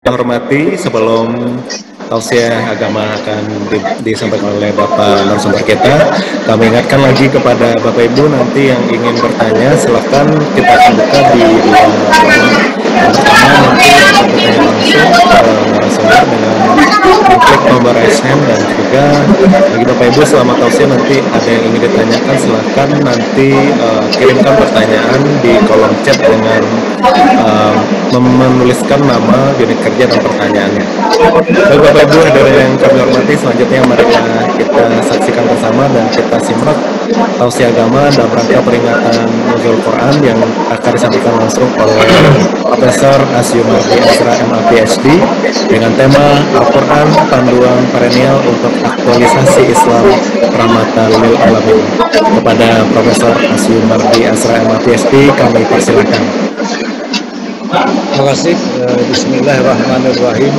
Yang hormati, sebelum tausiah agama akan disampaikan oleh Bapak narasumber kita, kami ingatkan lagi kepada Bapak Ibu nanti yang ingin bertanya, silakan kita akan buka di dua forum. Yang pertama nanti bisa bertanya langsung ke narasumber dengan mengklik tombol raise hand, dan juga bagi Bapak Ibu selama tausiah nanti ada yang ingin ditanyakan, silakan nanti kirimkan pertanyaan di kolom chat dengan menuliskan nama, unit kerja, dan pertanyaannya. Baik Bapak Ibu hadirin yang kami hormati, selanjutnya marilah kita saksikan bersama dan kita simak tausiah agama dalam rangka peringatan Nuzul Quran yang akan disampaikan langsung oleh Profesor Asyumardi Asra MA PhD dengan tema Al-Quran Panduan Perennial untuk Aktualisasi Islam Rahmatan lil Alamin. Kepada Profesor Asyumardi Asra MA PhD kami persilakan. Terima kasih. Bismillahirrahmanirrahim.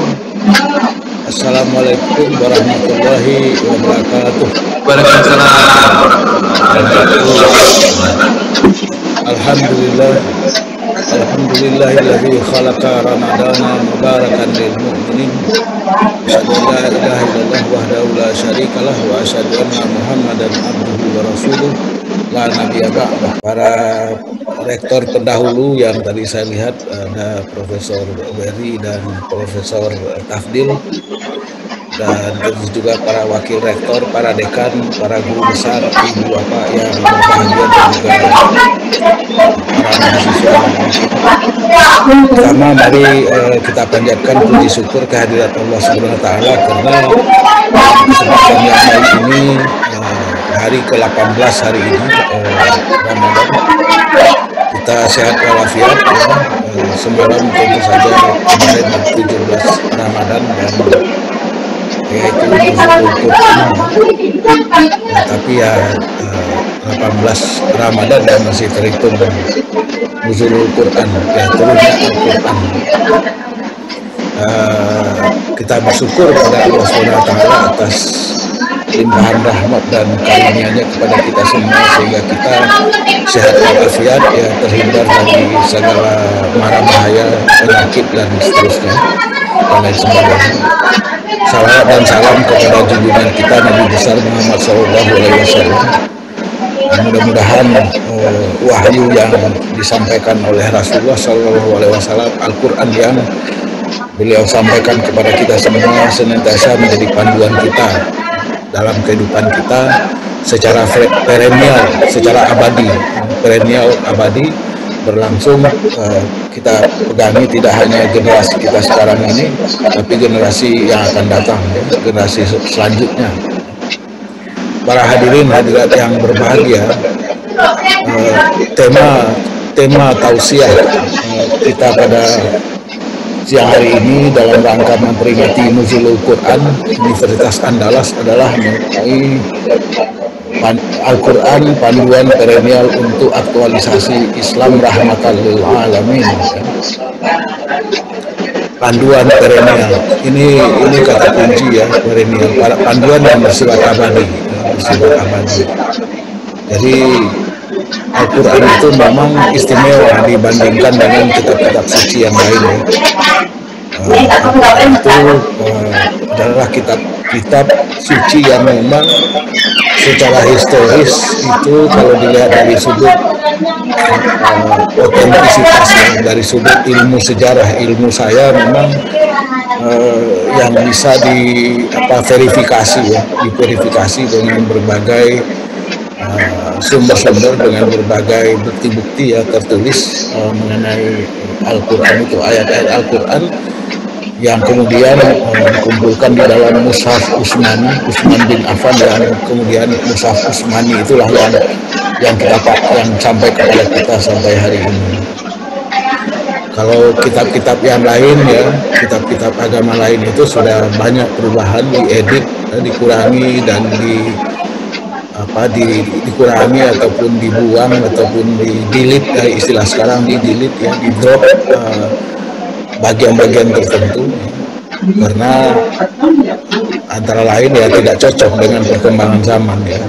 Assalamualaikum warahmatullahi wabarakatuh. Alhamdulillah. Alhamdulillahilladzi khalaqa ramadana mubarakan lil mu'minin. Asyhadu an la ilaha illallah wahdahu la syarikalah wa asyhadu anna Muhammadan abduhu wa rasuluh la nabiyya ba'dah. Para rektor pendahulu yang tadi saya lihat ada Profesor Wery dan Profesor Tafdil, dan juga para wakil rektor, para dekan, para guru besar, ibu bapak yang berbahagia, dan juga para mahasiswa. Pertama, mari kita panjatkan puji syukur kehadirat Allah Subhanahu wa Ta'ala karena kesempatan yang baik ini, hari ke-18 hari ini Ramadan, kita sehat walafiat ya. Semalam tentu saja kemarin 17 Ramadan dan yaitu Nuzul Quran, tapi ya 18 Ramadan dan masih terhitung Nuzul Quran, ya turunnya Al-Quran. Kita bersyukur kepada Allah SWT atas limpahan rahmat dan karunia-Nya kepada kita semua sehingga kita sehat walafiat ya, terhindar dari segala mara bahaya, penyakit dan seterusnya dan lain sebagainya. Salawat dan salam kepada junjungan kita Nabi besar Muhammad SAW. Mudah-mudahan wahyu yang disampaikan oleh Rasulullah SAW, Al-Quran yang beliau sampaikan kepada kita semua senantiasa menjadi panduan kita dalam kehidupan kita secara perennial, secara abadi, perennial abadi berlangsung. Kita pegangi tidak hanya generasi kita sekarang ini, tapi generasi yang akan datang, generasi selanjutnya. Para hadirin hadirat yang berbahagia, tema tausiah kita pada siang hari ini dalam rangka memperingati Nuzul Quran Universitas Andalas adalah mengenai Al-Quran Panduan Perennial untuk Aktualisasi Islam Rahmatan lil Alamin. Panduan perennial ini kata kunci ya, perennial, panduan yang bersifat abadi, Jadi Al-Quran itu memang istimewa dibandingkan dengan kitab-kitab suci yang lain. Al-Quran itu adalah kitab suci yang memang secara historis itu kalau dilihat dari sudut otentisitasnya, dari sudut ilmu sejarah, ilmu saya memang yang bisa diverifikasi ya, diverifikasi dengan berbagai sumber-sumber, dengan berbagai bukti-bukti ya tertulis mengenai Al-Quran itu, ayat-ayat Al-Quran yang kemudian dikumpulkan di dalam Mushaf Utsman bin Affan, dan kemudian Mushaf Utsmani itulah yang sampai kepada kita sampai hari ini. Kalau kitab-kitab yang lain ya, kitab-kitab agama lain itu sudah banyak perubahan, diedit, dikurangi dan dikurangi ataupun dibuang ataupun di-delete, istilah sekarang di-delete ya, di-drop bagian-bagian tertentu karena antara lain ya tidak cocok dengan perkembangan zaman ya.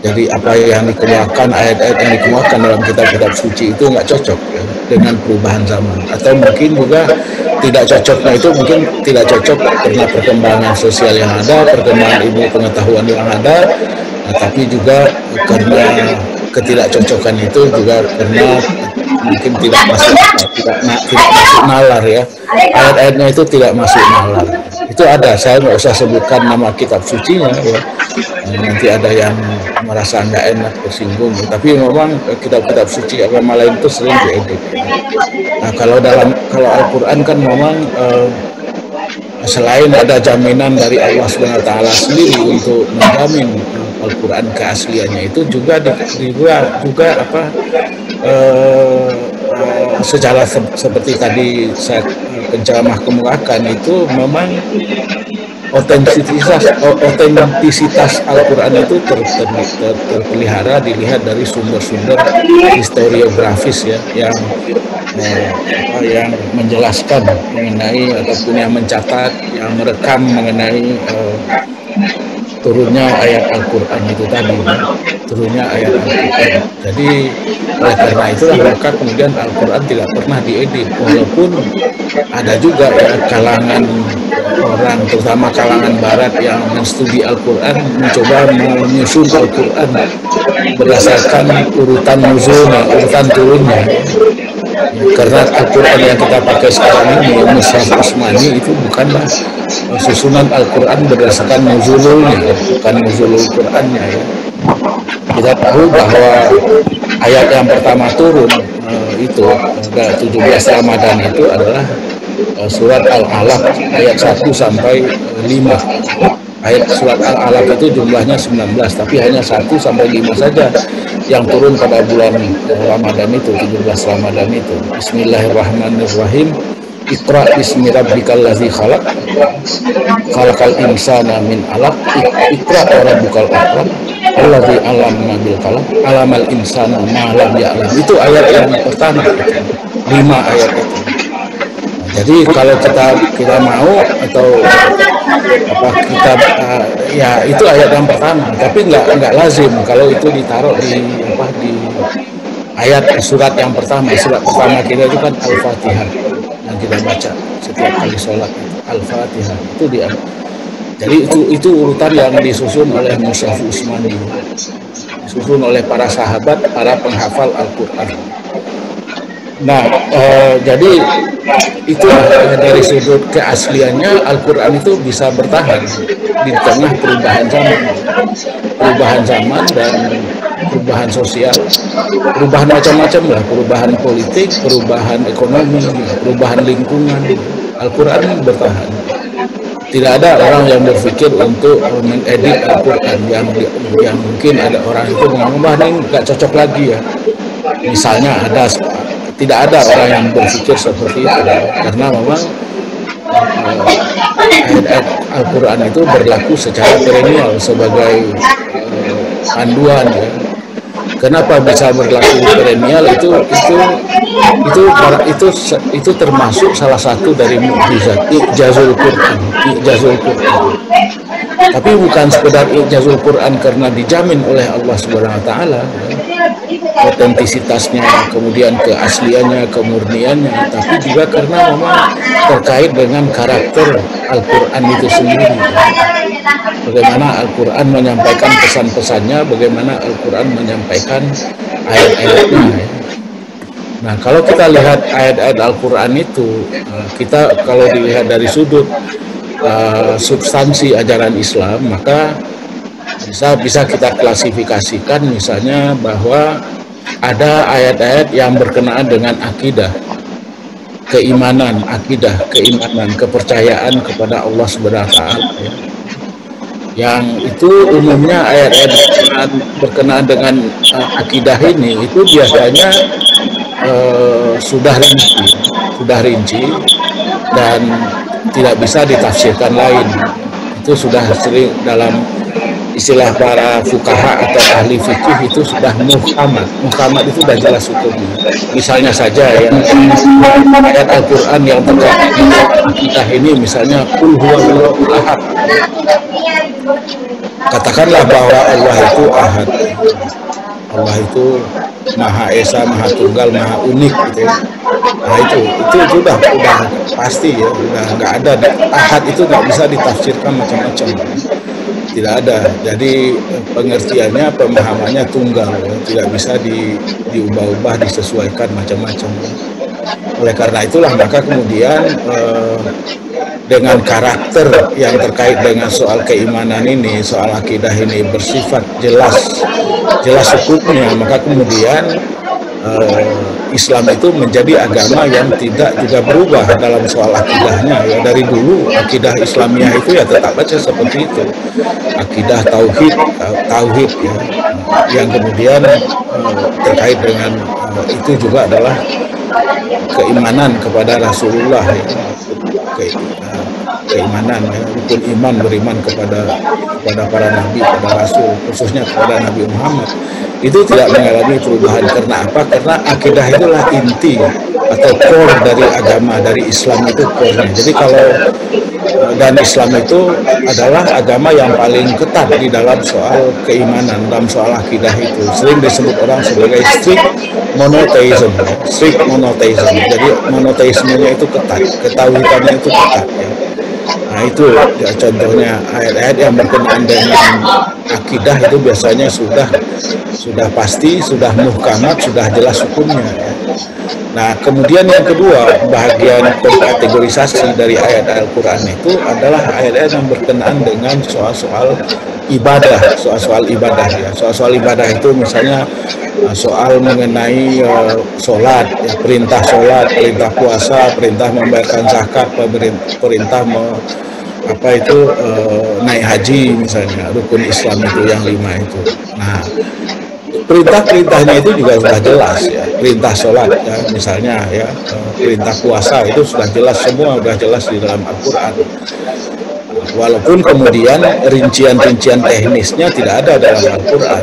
Jadi apa yang dikemukakan, ayat-ayat yang dikemukakan dalam kitab-kitab suci itu nggak cocok ya dengan perubahan zaman, atau mungkin juga tidak cocoknya itu mungkin tidak cocok karena perkembangan sosial yang ada, perkembangan ilmu pengetahuan yang ada, tapi juga karena ketidakcocokan itu juga karena mungkin tidak masuk nalar ya, ayat-ayatnya itu tidak masuk nalar. Itu ada, saya nggak usah sebutkan nama kitab sucinya ya, nanti ada yang merasa nggak enak, tersinggung, tapi memang kitab-kitab suci agama lain itu sering diedit. Nah kalau Al-Quran kan memang selain ada jaminan dari Allah SWT sendiri untuk menjamin Al-Quran keasliannya, itu juga secara seperti tadi saya penceramah kemukakan, itu memang otentisitas Al-Quran itu terpelihara dilihat dari sumber-sumber historiografis ya, yang menjelaskan mengenai ataupun yang mencatat, yang merekam mengenai turunnya ayat Al-Quran itu tadi, turunnya ayat Al-Quran. Jadi oleh karena itulah maka kemudian Al-Quran tidak pernah diedit, walaupun ada juga ya kalangan orang, terutama kalangan barat yang menstudi Al-Quran, mencoba menyusun Al-Quran berdasarkan urutan nuzulnya, urutan turunnya. Karena Al-Quran yang kita pakai sekarang ini, Mushaf Utsmani, itu bukanlah susunan Al-Quran berdasarkan nuzulnya, bukan nuzulul Qurannya ya. Kita tahu bahwa ayat yang pertama turun itu 17 Ramadan itu adalah surat Al-Alaq ayat 1 sampai 5. Ayat surat Al-Alaq itu jumlahnya 19, tapi hanya 1 sampai 5 saja yang turun pada bulan Ramadan itu, 17 Ramadan itu. Bismillahirrahmanirrahim. Iqra bismi rabbikal ladzi khalaq. Khalaqal insana min 'alaq. Iqra wa rabbukal akram. Alladzi 'allama bil qalam. 'Allamal insana ma lam ya'lam. Itu ayat yang pertama. 5 ayat itu. Jadi kalau kita mau atau kita ya itu ayat yang pertama, tapi nggak lazim kalau itu ditaruh di ayat surat yang pertama. Surat pertama kita itu kan Al-Fatihah yang kita baca setiap kali sholat, Al-Fatihah itu dia. Jadi itu urutan yang disusun oleh Mushaf Utsmani, disusun oleh para sahabat, para penghafal Al-Quran. Nah, jadi itu dari sudut keasliannya Al-Quran itu bisa bertahan di tengah perubahan zaman dan perubahan sosial, perubahan macam-macam lah, perubahan politik, perubahan ekonomi, perubahan lingkungan. Al-Quran bertahan. Tidak ada orang yang berpikir untuk mengedit Al-Quran yang mungkin ada orang itu menganggap ini nggak cocok lagi ya. Misalnya tidak ada orang yang berpikir seperti itu, karena memang ayat Al-Quran itu berlaku secara perennial sebagai panduan ya. Kenapa bisa berlaku perennial itu termasuk salah satu dari mukjizat Ijazul Quran. Tapi bukan sekedar Ijazul Quran karena dijamin oleh Allah Subhanahu wa taala otentisitasnya, kemudian keasliannya, kemurniannya, tapi juga karena memang terkait dengan karakter Al-Quran itu sendiri. Bagaimana Al-Quran menyampaikan pesan-pesannya, bagaimana Al-Quran menyampaikan ayat-ayatnya. Nah, kalau kita lihat ayat-ayat Al-Quran itu, kita kalau dilihat dari sudut substansi ajaran Islam, maka bisa kita klasifikasikan misalnya bahwa ada ayat-ayat yang berkenaan dengan akidah, keimanan, kepercayaan kepada Allah Subhanahu wa taala. Yang itu umumnya ayat-ayat berkenaan dengan akidah ini itu biasanya sudah rinci dan tidak bisa ditafsirkan lain. Itu sudah sering dalam istilah para fuqaha atau ahli fikih itu sudah muhkamad itu sudah jelas hukumnya. Misalnya saja ya ayat Al-Quran yang terkait dengan akidah ini, misalnya qul huwallahu ahad. Katakanlah bahwa Allah itu ahad. Allah itu Maha Esa, Maha Tunggal, Maha Unik gitu ya. Nah itu udah pasti ya, udah nggak ada. Ahad itu nggak bisa ditafsirkan macam-macam, tidak ada. Jadi pengertiannya, pemahamannya tunggal ya, tidak bisa diubah-ubah, disesuaikan macam-macam. Oleh karena itulah maka kemudian dengan karakter yang terkait dengan soal keimanan ini, soal akidah ini bersifat jelas hukumnya, maka kemudian Islam itu menjadi agama yang tidak juga berubah dalam soal akidahnya ya. Dari dulu akidah Islamiyah itu ya tetap aja seperti itu, akidah tauhid ya, yang kemudian terkait dengan itu juga adalah keimanan kepada Rasulullah ya. Keimanan ya, rukun iman, beriman kepada para nabi, kepada rasul, khususnya kepada Nabi Muhammad, itu tidak mengalami perubahan. Karena apa? Karena akidah itulah inti atau core dari agama, dari Islam itu core-nya. Jadi kalau dan Islam itu adalah agama yang paling ketat di dalam soal keimanan, dalam soal akidah itu. Sering disebut orang sebagai strict monotheism. Jadi monotheismenya itu ketat, ketauhidannya itu ketat ya. Nah itu ya, contohnya ayat-ayat yang berkenaan dengan akidah itu biasanya sudah pasti, sudah muhkamat, sudah jelas hukumnya ya. Nah kemudian yang kedua, bagian kategorisasi dari ayat Al-Quran itu adalah ayat-ayat yang berkenaan dengan soal-soal ibadah, soal-soal ibadah ya. Soal-soal ibadah itu misalnya soal mengenai sholat ya, perintah sholat, perintah puasa, perintah membayarkan zakat, perintah naik haji misalnya, rukun Islam itu yang 5 itu. Nah perintah-perintahnya itu juga sudah jelas ya, perintah sholat ya misalnya ya, perintah puasa itu sudah jelas, semua sudah jelas di dalam Al-Quran. Walaupun kemudian rincian-rincian teknisnya tidak ada dalam Al-Quran.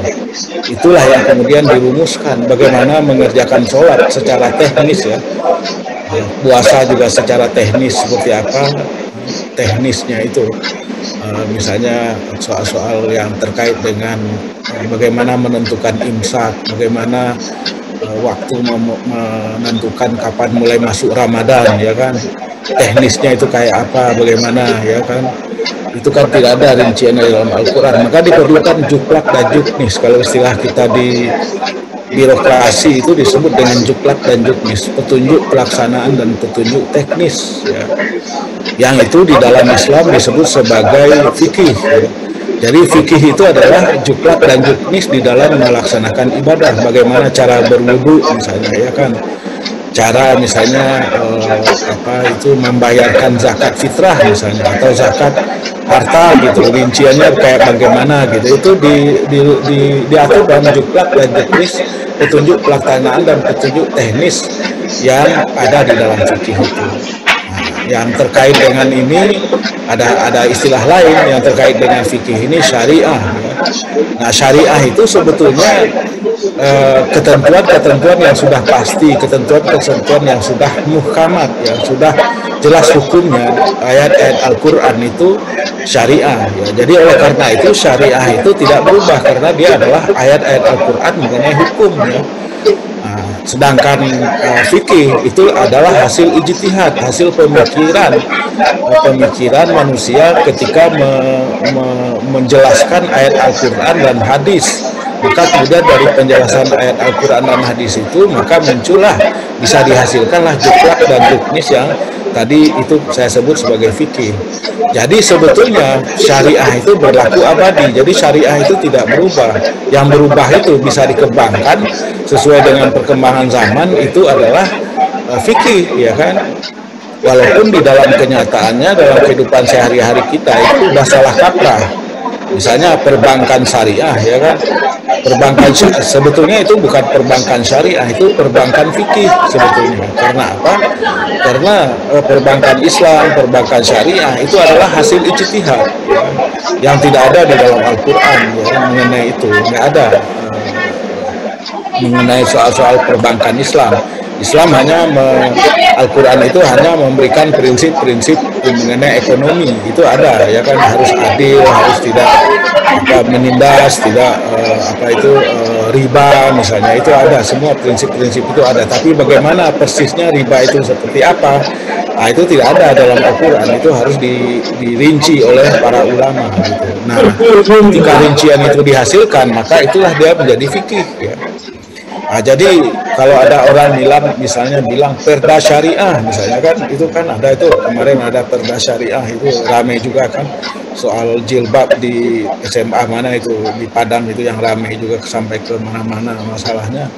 Itulah yang kemudian dirumuskan bagaimana mengerjakan sholat secara teknis ya. Puasa juga secara teknis seperti apa teknisnya itu. Misalnya soal-soal yang terkait dengan bagaimana menentukan imsak, bagaimana waktu menentukan kapan mulai masuk Ramadan ya kan, teknisnya itu kayak apa, bagaimana ya kan, itu kan tidak ada rinciannya dalam Al-Quran. Maka diperlukan juklak dan juknis. Kalau istilah kita di birokrasi itu disebut dengan juklak dan juknis, petunjuk pelaksanaan dan petunjuk teknis ya. Yang itu di dalam Islam disebut sebagai fikih ya. Jadi fikih itu adalah juklak dan juknis di dalam melaksanakan ibadah. Bagaimana cara berwudu misalnya ya kan, cara misalnya membayarkan zakat fitrah misalnya, atau zakat harta gitu, rinciannya kayak bagaimana gitu, itu diatur dalam juklak dan juknis, petunjuk pelaksanaan dan petunjuk teknis yang ada di dalam fikih itu. Yang terkait dengan ini ada istilah lain yang terkait dengan fikih ini, syariah ya. Nah syariah itu sebetulnya ketentuan-ketentuan yang sudah pasti, ketentuan-ketentuan yang sudah muhkamat, yang sudah jelas hukumnya. Ayat-ayat Al-Quran itu syariah ya. Jadi oleh karena itu syariah itu tidak berubah karena dia adalah ayat-ayat Al-Quran mengenai hukum ya. Sedangkan fikih itu adalah hasil ijtihad, hasil pemikiran manusia ketika menjelaskan ayat Al-Quran dan hadis. Maka kemudian dari penjelasan ayat Al-Quran dan hadis itu, maka muncullah, bisa dihasilkanlah juklak dan juknis yang tadi itu saya sebut sebagai fikih. Jadi sebetulnya syariah itu berlaku abadi. Jadi syariah itu tidak berubah. Yang berubah itu bisa dikembangkan sesuai dengan perkembangan zaman, itu adalah fikih ya kan. Walaupun di dalam kenyataannya, dalam kehidupan sehari-hari kita itu sudah salah kaprah. Misalnya perbankan syariah ya kan, perbankan sebetulnya itu bukan perbankan syariah, itu perbankan fikih sebetulnya. Karena apa? Karena perbankan Islam, perbankan syariah itu adalah hasil ijtihad ya, yang tidak ada di dalam Al-Quran ya, mengenai itu, nggak ada mengenai soal-soal perbankan Islam. Islam hanya Al-Quran itu hanya memberikan prinsip-prinsip mengenai ekonomi, itu ada ya kan, harus adil, harus tidak menindas, tidak riba misalnya, itu ada, semua prinsip-prinsip itu ada. Tapi bagaimana persisnya riba itu seperti apa, nah itu tidak ada dalam Al-Quran. Itu harus dirinci oleh para ulama gitu. Nah, ketika rincian itu dihasilkan, maka itulah dia menjadi fikih ya. Nah, jadi kalau ada orang misalnya bilang perda syariah misalnya, kan itu kan ada, itu kemarin ada perda syariah, itu ramai juga kan, soal jilbab di SMA mana itu di Padang itu yang ramai juga sampai ke mana-mana masalahnya.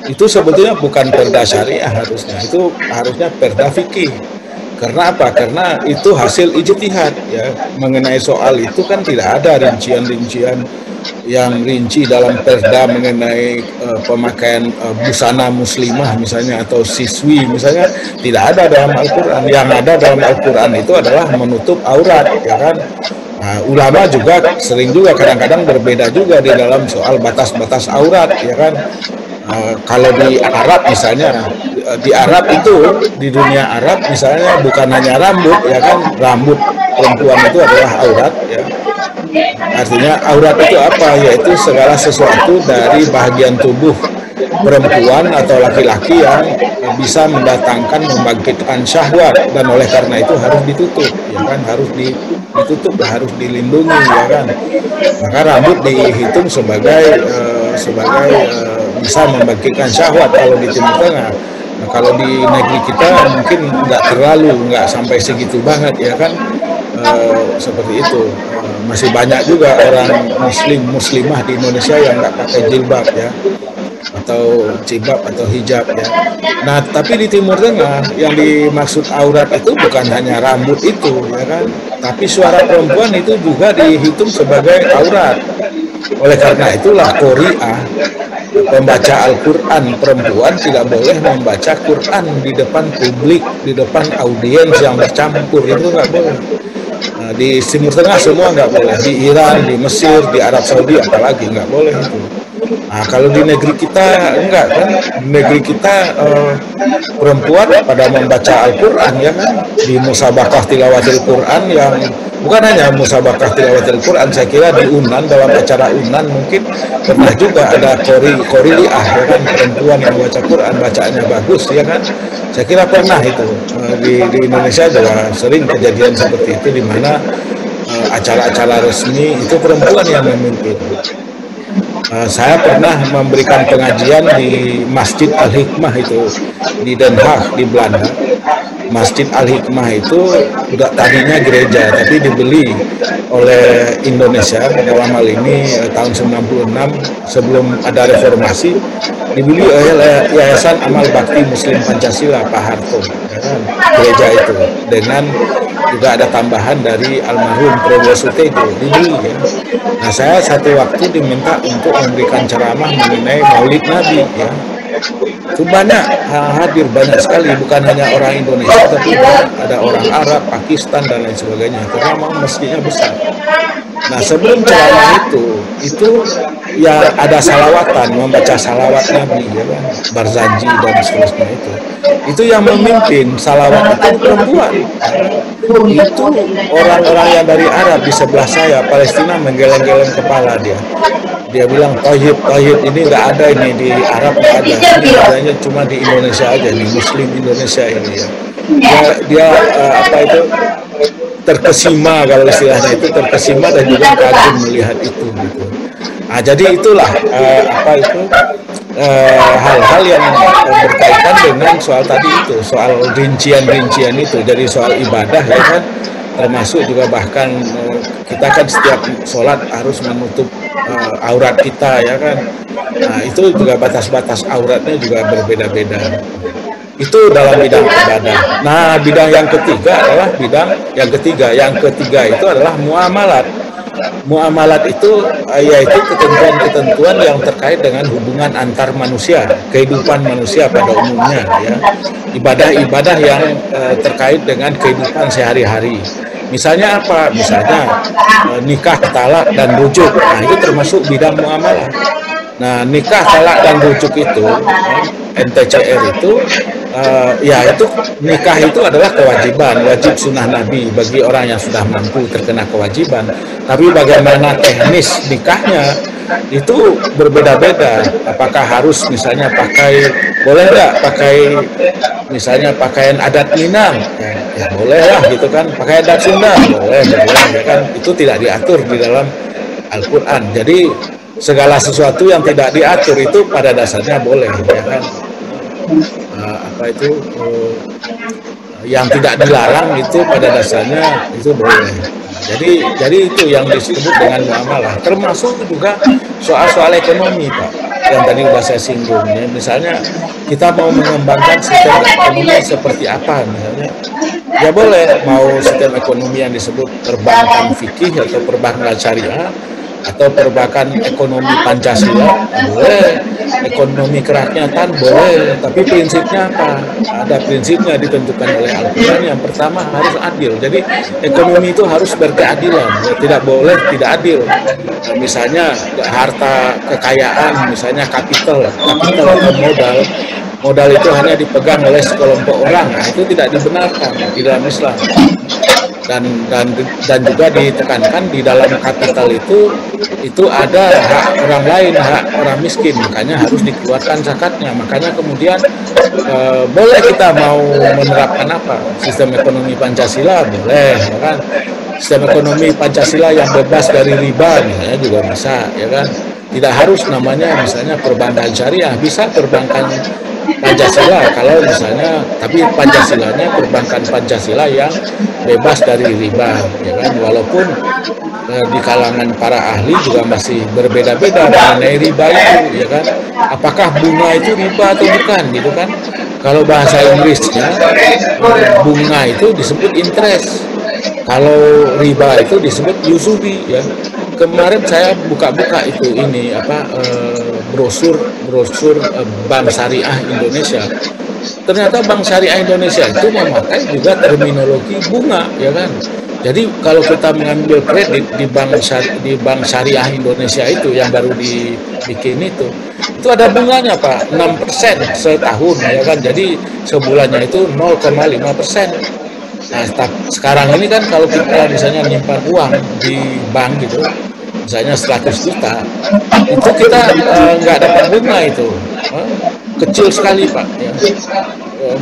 Itu sebetulnya bukan perda syariah, itu harusnya perda fikih. Karena apa? Karena itu hasil ijtihad ya. Mengenai soal itu kan tidak ada rincian-rincian yang rinci dalam perda mengenai pemakaian busana muslimah misalnya, atau siswi misalnya, tidak ada dalam Al-Quran. Yang ada dalam Al-Quran itu adalah menutup aurat ya kan. Nah, ulama juga sering juga kadang-kadang berbeda juga di dalam soal batas-batas aurat ya kan. Kalau di Arab misalnya, di Arab itu, di dunia Arab misalnya, bukan hanya rambut ya kan, rambut perempuan itu adalah aurat ya. Artinya aurat itu apa? Yaitu segala sesuatu dari bagian tubuh perempuan atau laki-laki yang bisa mendatangkan, membangkitkan syahwat, dan oleh karena itu harus ditutup ya kan, harus ditutup, harus dilindungi ya kan. Maka rambut dihitung sebagai bisa membangkitkan syahwat kalau di Timur Tengah. Nah, kalau di negeri kita mungkin nggak sampai segitu banget ya kan. Seperti itu, masih banyak juga orang muslimah di Indonesia yang nggak pakai jilbab ya, atau jilbab atau hijab ya. Nah, tapi di Timur Tengah yang dimaksud aurat itu bukan hanya rambut itu ya kan, tapi suara perempuan itu juga dihitung sebagai aurat. Oleh karena itulah qari'ah, pembaca Al-Quran perempuan, tidak boleh membaca Quran di depan publik, di depan audiens yang bercampur, itu nggak boleh. Nah, di Timur Tengah semua nggak boleh, di Iran, di Mesir, di Arab Saudi apalagi nggak boleh itu. Nah, kalau di negeri kita enggak kan, di negeri kita perempuan pada membaca Al-Quran ya kan, di musabaqah tilawatil Quran, yang bukan hanya musabaqah tilawatil Quran, saya kira di Unan, dalam acara Unan mungkin pernah juga ada qari'ah ya kan, perempuan yang baca Quran, bacaannya bagus ya kan. Saya kira pernah itu di Indonesia juga sering kejadian seperti itu, di mana acara-acara resmi itu perempuan yang memimpin. Saya pernah memberikan pengajian di Masjid Al-Hikmah itu di Den Haag di Belanda. Masjid Al-Hikmah itu tadinya gereja, tapi dibeli oleh Indonesia dalam hal ini tahun 96 sebelum ada reformasi, dibeli oleh Yayasan Amal Bakti Muslim Pancasila Pak Harto ya kan, gereja itu, dengan juga ada tambahan dari almarhum Prabowo Sute itu dibeli ya. Nah, saya satu waktu diminta untuk memberikan ceramah mengenai Maulid Nabi ya. Itu banyak hadir, banyak sekali, bukan hanya orang Indonesia, tapi ada orang Arab, Pakistan dan lain sebagainya, karena memang masjidnya besar. Nah, sebelum ceramah itu ya ada salawatan, membaca salawat Nabi ya kan, Barzanji dan seterusnya itu yang memimpin salawat itu perempuan. Itu orang-orang yang dari Arab di sebelah saya, Palestina, menggeleng-geleng kepala dia bilang, tohib ini nggak ada, ini di Arab nggak ada, ini adanya cuma di Indonesia aja nih, Muslim Indonesia ini ya. Dia apa itu, terkesima, kalau istilahnya itu terkesima, dan juga kagum melihat itu gitu. Nah, jadi itulah hal-hal yang berkaitan dengan soal tadi itu, soal rincian-rincian itu. Jadi soal ibadah ya kan, termasuk juga bahkan kita kan setiap sholat harus menutup aurat kita ya kan. Nah, itu juga batas-batas auratnya juga berbeda-beda. Itu dalam bidang ibadah. Nah, bidang yang ketiga itu adalah muamalat. Muamalat itu yaitu ketentuan-ketentuan yang terkait dengan hubungan antar manusia, kehidupan manusia pada umumnya ya. Ibadah-ibadah yang terkait dengan kehidupan sehari-hari. Misalnya apa? Misalnya nikah, talak, dan rujuk. Nah, itu termasuk bidang muamalah. Nah, nikah, talak, dan rujuk itu, NTCR itu ya itu nikah itu adalah kewajiban, wajib sunnah Nabi bagi orang yang sudah mampu terkena kewajiban. Tapi bagaimana teknis nikahnya itu berbeda-beda. Apakah harus misalnya boleh nggak pakai misalnya pakaian adat Minang? Ya boleh lah gitu kan. Pakai adat Sunda boleh ya kan. Itu tidak diatur di dalam Al-Quran. Jadi segala sesuatu yang tidak diatur itu pada dasarnya boleh, ya kan. Yang tidak dilarang itu pada dasarnya itu boleh. Jadi itu yang disebut dengan muamalah. Termasuk juga soal-soal ekonomi, Pak, yang tadi sudah saya singgung. Ya. Misalnya kita mau mengembangkan sistem ekonomi seperti apa, misalnya, ya boleh mau sistem ekonomi yang disebut perbankan fikih atau perbankan syariah, atau perbankan ekonomi Pancasila, boleh, ekonomi kerakyatan boleh, tapi prinsipnya apa? Ada prinsipnya ditentukan oleh Al-Quran. Yang pertama harus adil. Jadi ekonomi itu harus berkeadilan, tidak boleh tidak adil. Nah, misalnya harta kekayaan, misalnya kapital atau modal itu hanya dipegang oleh sekelompok orang. Nah, itu tidak dibenarkan di dalam Islam. Dan juga ditekankan di dalam kapital itu ada hak orang lain, hak orang miskin, makanya harus dikeluarkan zakatnya. Makanya kemudian boleh kita mau menerapkan apa, sistem ekonomi Pancasila boleh, ya kan. Sistem ekonomi Pancasila yang bebas dari riba misalnya juga bisa, ya kan. Tidak harus namanya misalnya perbankan syariah, bisa perbankan Pancasila kalau misalnya, tapi Pancasilanya perbankan Pancasila yang bebas dari riba, ya kan. Walaupun di kalangan para ahli juga masih berbeda-beda mengenai riba itu, ya kan. Apakah bunga itu riba atau bukan, gitu kan. Kalau bahasa Inggrisnya bunga itu disebut interest, kalau riba itu disebut usury, ya. Kemarin saya buka-buka itu brosur Bank Syariah Indonesia. Ternyata Bank Syariah Indonesia itu memakai juga terminologi bunga, ya kan. Jadi kalau kita mengambil kredit di Bank Syariah Indonesia itu yang baru dibikin itu ada bunganya, Pak, 6% setahun, ya kan. Jadi sebulannya itu 0,5%. Nah, sekarang ini kan kalau kita misalnya nyimpan uang di bank gitu, misalnya 100 juta, itu kita nggak dapat bunga itu, kecil sekali, Pak. Ya.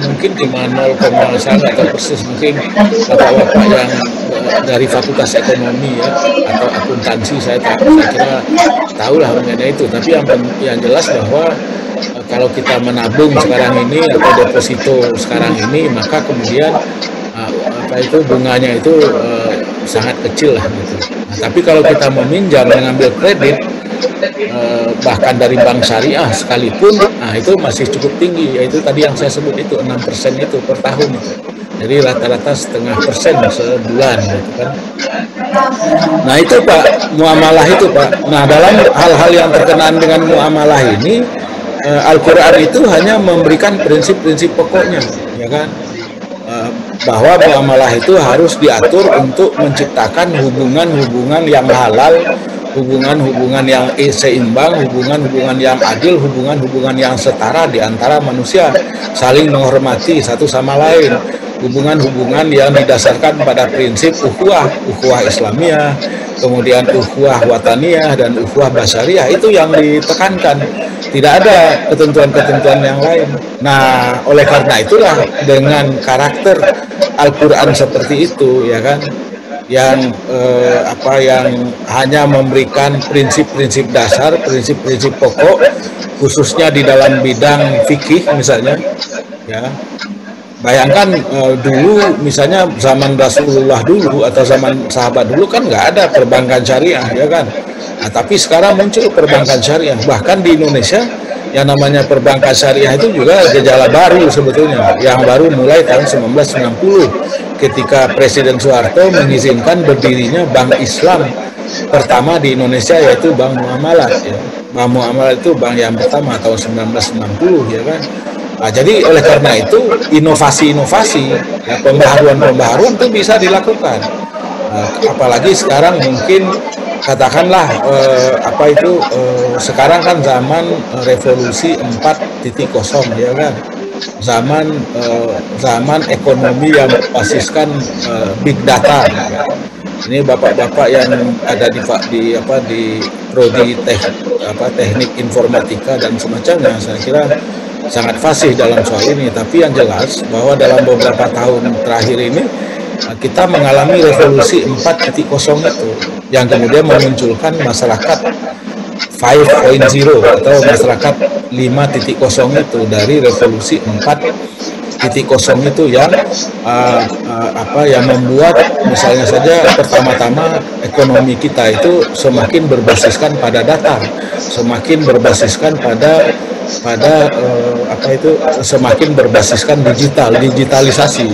Mungkin cuma 0, saya nggak tahu persis, mungkin bapak-bapak yang dari fakultas ekonomi ya atau akuntansi saya kira tahulah mengenai itu. Tapi yang jelas bahwa kalau kita menabung sekarang ini atau deposito sekarang ini, maka kemudian bunganya itu sangat kecil lah gitu. Nah, tapi kalau kita meminjam mengambil kredit bahkan dari bank syariah sekalipun, nah itu masih cukup tinggi, yaitu tadi yang saya sebut itu 6% itu per tahun itu. Jadi rata-rata 0,5% sebulan gitu kan. Nah itu Pak, muamalah itu Pak. Nah dalam hal-hal yang berkenaan dengan muamalah ini, Al-Quran itu hanya memberikan prinsip-prinsip pokoknya, ya kan. Bahwa muamalah itu harus diatur untuk menciptakan hubungan-hubungan yang halal, hubungan-hubungan yang seimbang, hubungan-hubungan yang adil, hubungan-hubungan yang setara di antara manusia, saling menghormati satu sama lain, hubungan-hubungan yang didasarkan pada prinsip ukhuwah Islamiyah, kemudian ukhuwah wataniyah dan ukhuwah basyariah, itu yang ditekankan. Tidak ada ketentuan-ketentuan yang lain. Nah, oleh karena itulah dengan karakter Al-Quran seperti itu, ya kan, yang hanya memberikan prinsip-prinsip dasar, prinsip-prinsip pokok, khususnya di dalam bidang fikih misalnya, ya. Bayangkan dulu misalnya zaman Rasulullah dulu atau zaman sahabat dulu kan nggak ada perbankan syariah, ya kan. Nah, tapi sekarang muncul perbankan syariah. Bahkan di Indonesia yang namanya perbankan syariah itu juga gejala baru sebetulnya. Yang baru mulai tahun 1990 ketika Presiden Soeharto mengizinkan berdirinya Bank Islam pertama di Indonesia, yaitu Bank Muamalat. Ya. Bank Muamalat itu bank yang pertama tahun 1990, ya kan. Nah, jadi oleh karena itu inovasi-inovasi, ya, pembaharuan itu bisa dilakukan. Apalagi sekarang mungkin katakanlah sekarang kan zaman revolusi 4.0, ya kan. zaman ekonomi yang berbasiskan big data. Ini bapak-bapak yang ada di prodi teknik informatika dan semacamnya, saya kira sangat fasih dalam soal ini. Tapi yang jelas bahwa dalam beberapa tahun terakhir ini kita mengalami revolusi 4.0 itu yang kemudian memunculkan masyarakat 5.0 atau masyarakat 5.0 itu dari revolusi 4.0 itu yang yang membuat misalnya saja pertama-tama ekonomi kita itu semakin berbasiskan pada data, semakin berbasiskan pada semakin berbasiskan digitalisasi,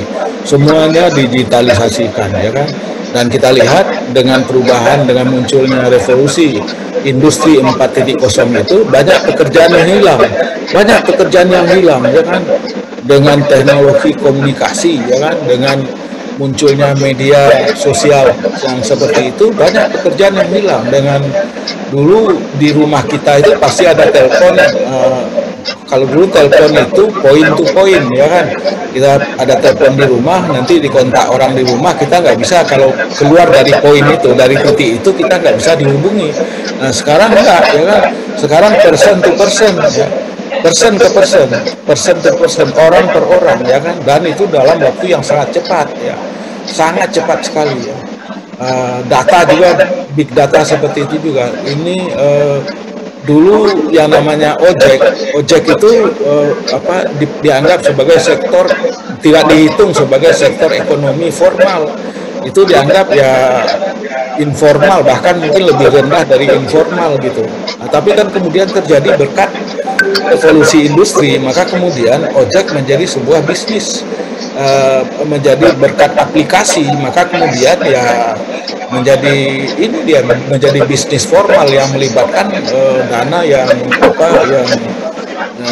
semuanya digitalisasikan, ya kan. Dan kita lihat dengan perubahan, dengan munculnya revolusi industri 4.0 itu banyak pekerjaan yang hilang, ya kan. Dengan teknologi komunikasi, ya kan, dengan munculnya media sosial yang seperti itu, banyak pekerjaan yang hilang. Dengan dulu di rumah kita itu pasti ada telepon, kalau dulu telepon itu point to point, ya kan, kita ada telepon di rumah, nanti dikontak orang di rumah, kita nggak bisa, kalau keluar dari poin itu, dari titik itu, kita nggak bisa dihubungi. Nah sekarang enggak, ya kan, sekarang person to person, ya, person to person, orang per orang, ya kan, dan itu dalam waktu yang sangat cepat, ya, sangat cepat sekali, ya. Data juga, big data seperti itu juga. Ini dulu yang namanya ojek itu dianggap sebagai sektor, tidak dihitung sebagai sektor ekonomi formal, itu dianggap ya informal, bahkan mungkin lebih rendah dari informal gitu. Nah, tapi kan kemudian terjadi berkat evolusi industri, maka kemudian ojek menjadi sebuah bisnis, menjadi berkat aplikasi, maka kemudian ya menjadi bisnis formal yang melibatkan dana yang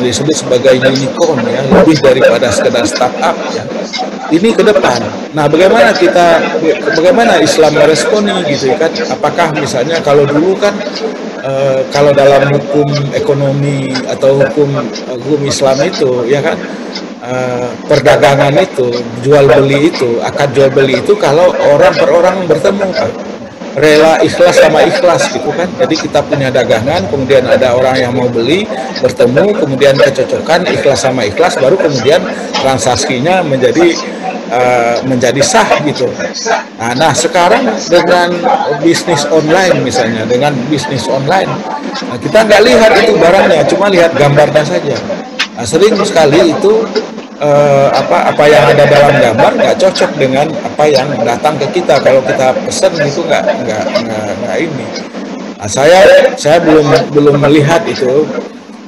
disebut sebagai unicorn, ya, lebih daripada sekedar startup, ya. Ini ke depan. Nah, bagaimana Islam meresponi gitu, kan? Apakah misalnya kalau dulu kan kalau dalam hukum ekonomi atau hukum Islam itu, ya kan, perdagangan itu, akad jual beli itu kalau orang per orang bertemu, kan, rela ikhlas sama ikhlas gitu kan. Jadi kita punya dagangan, kemudian ada orang yang mau beli, bertemu, kemudian kecocokan ikhlas sama ikhlas, baru kemudian transaksinya menjadi sah gitu. Nah sekarang dengan bisnis online misalnya, nah, kita nggak lihat itu barangnya, cuma lihat gambarnya saja. Nah, sering sekali itu apa yang ada dalam gambar nggak cocok dengan apa yang datang ke kita. Kalau kita pesan itu nggak ini. Nah, saya belum melihat itu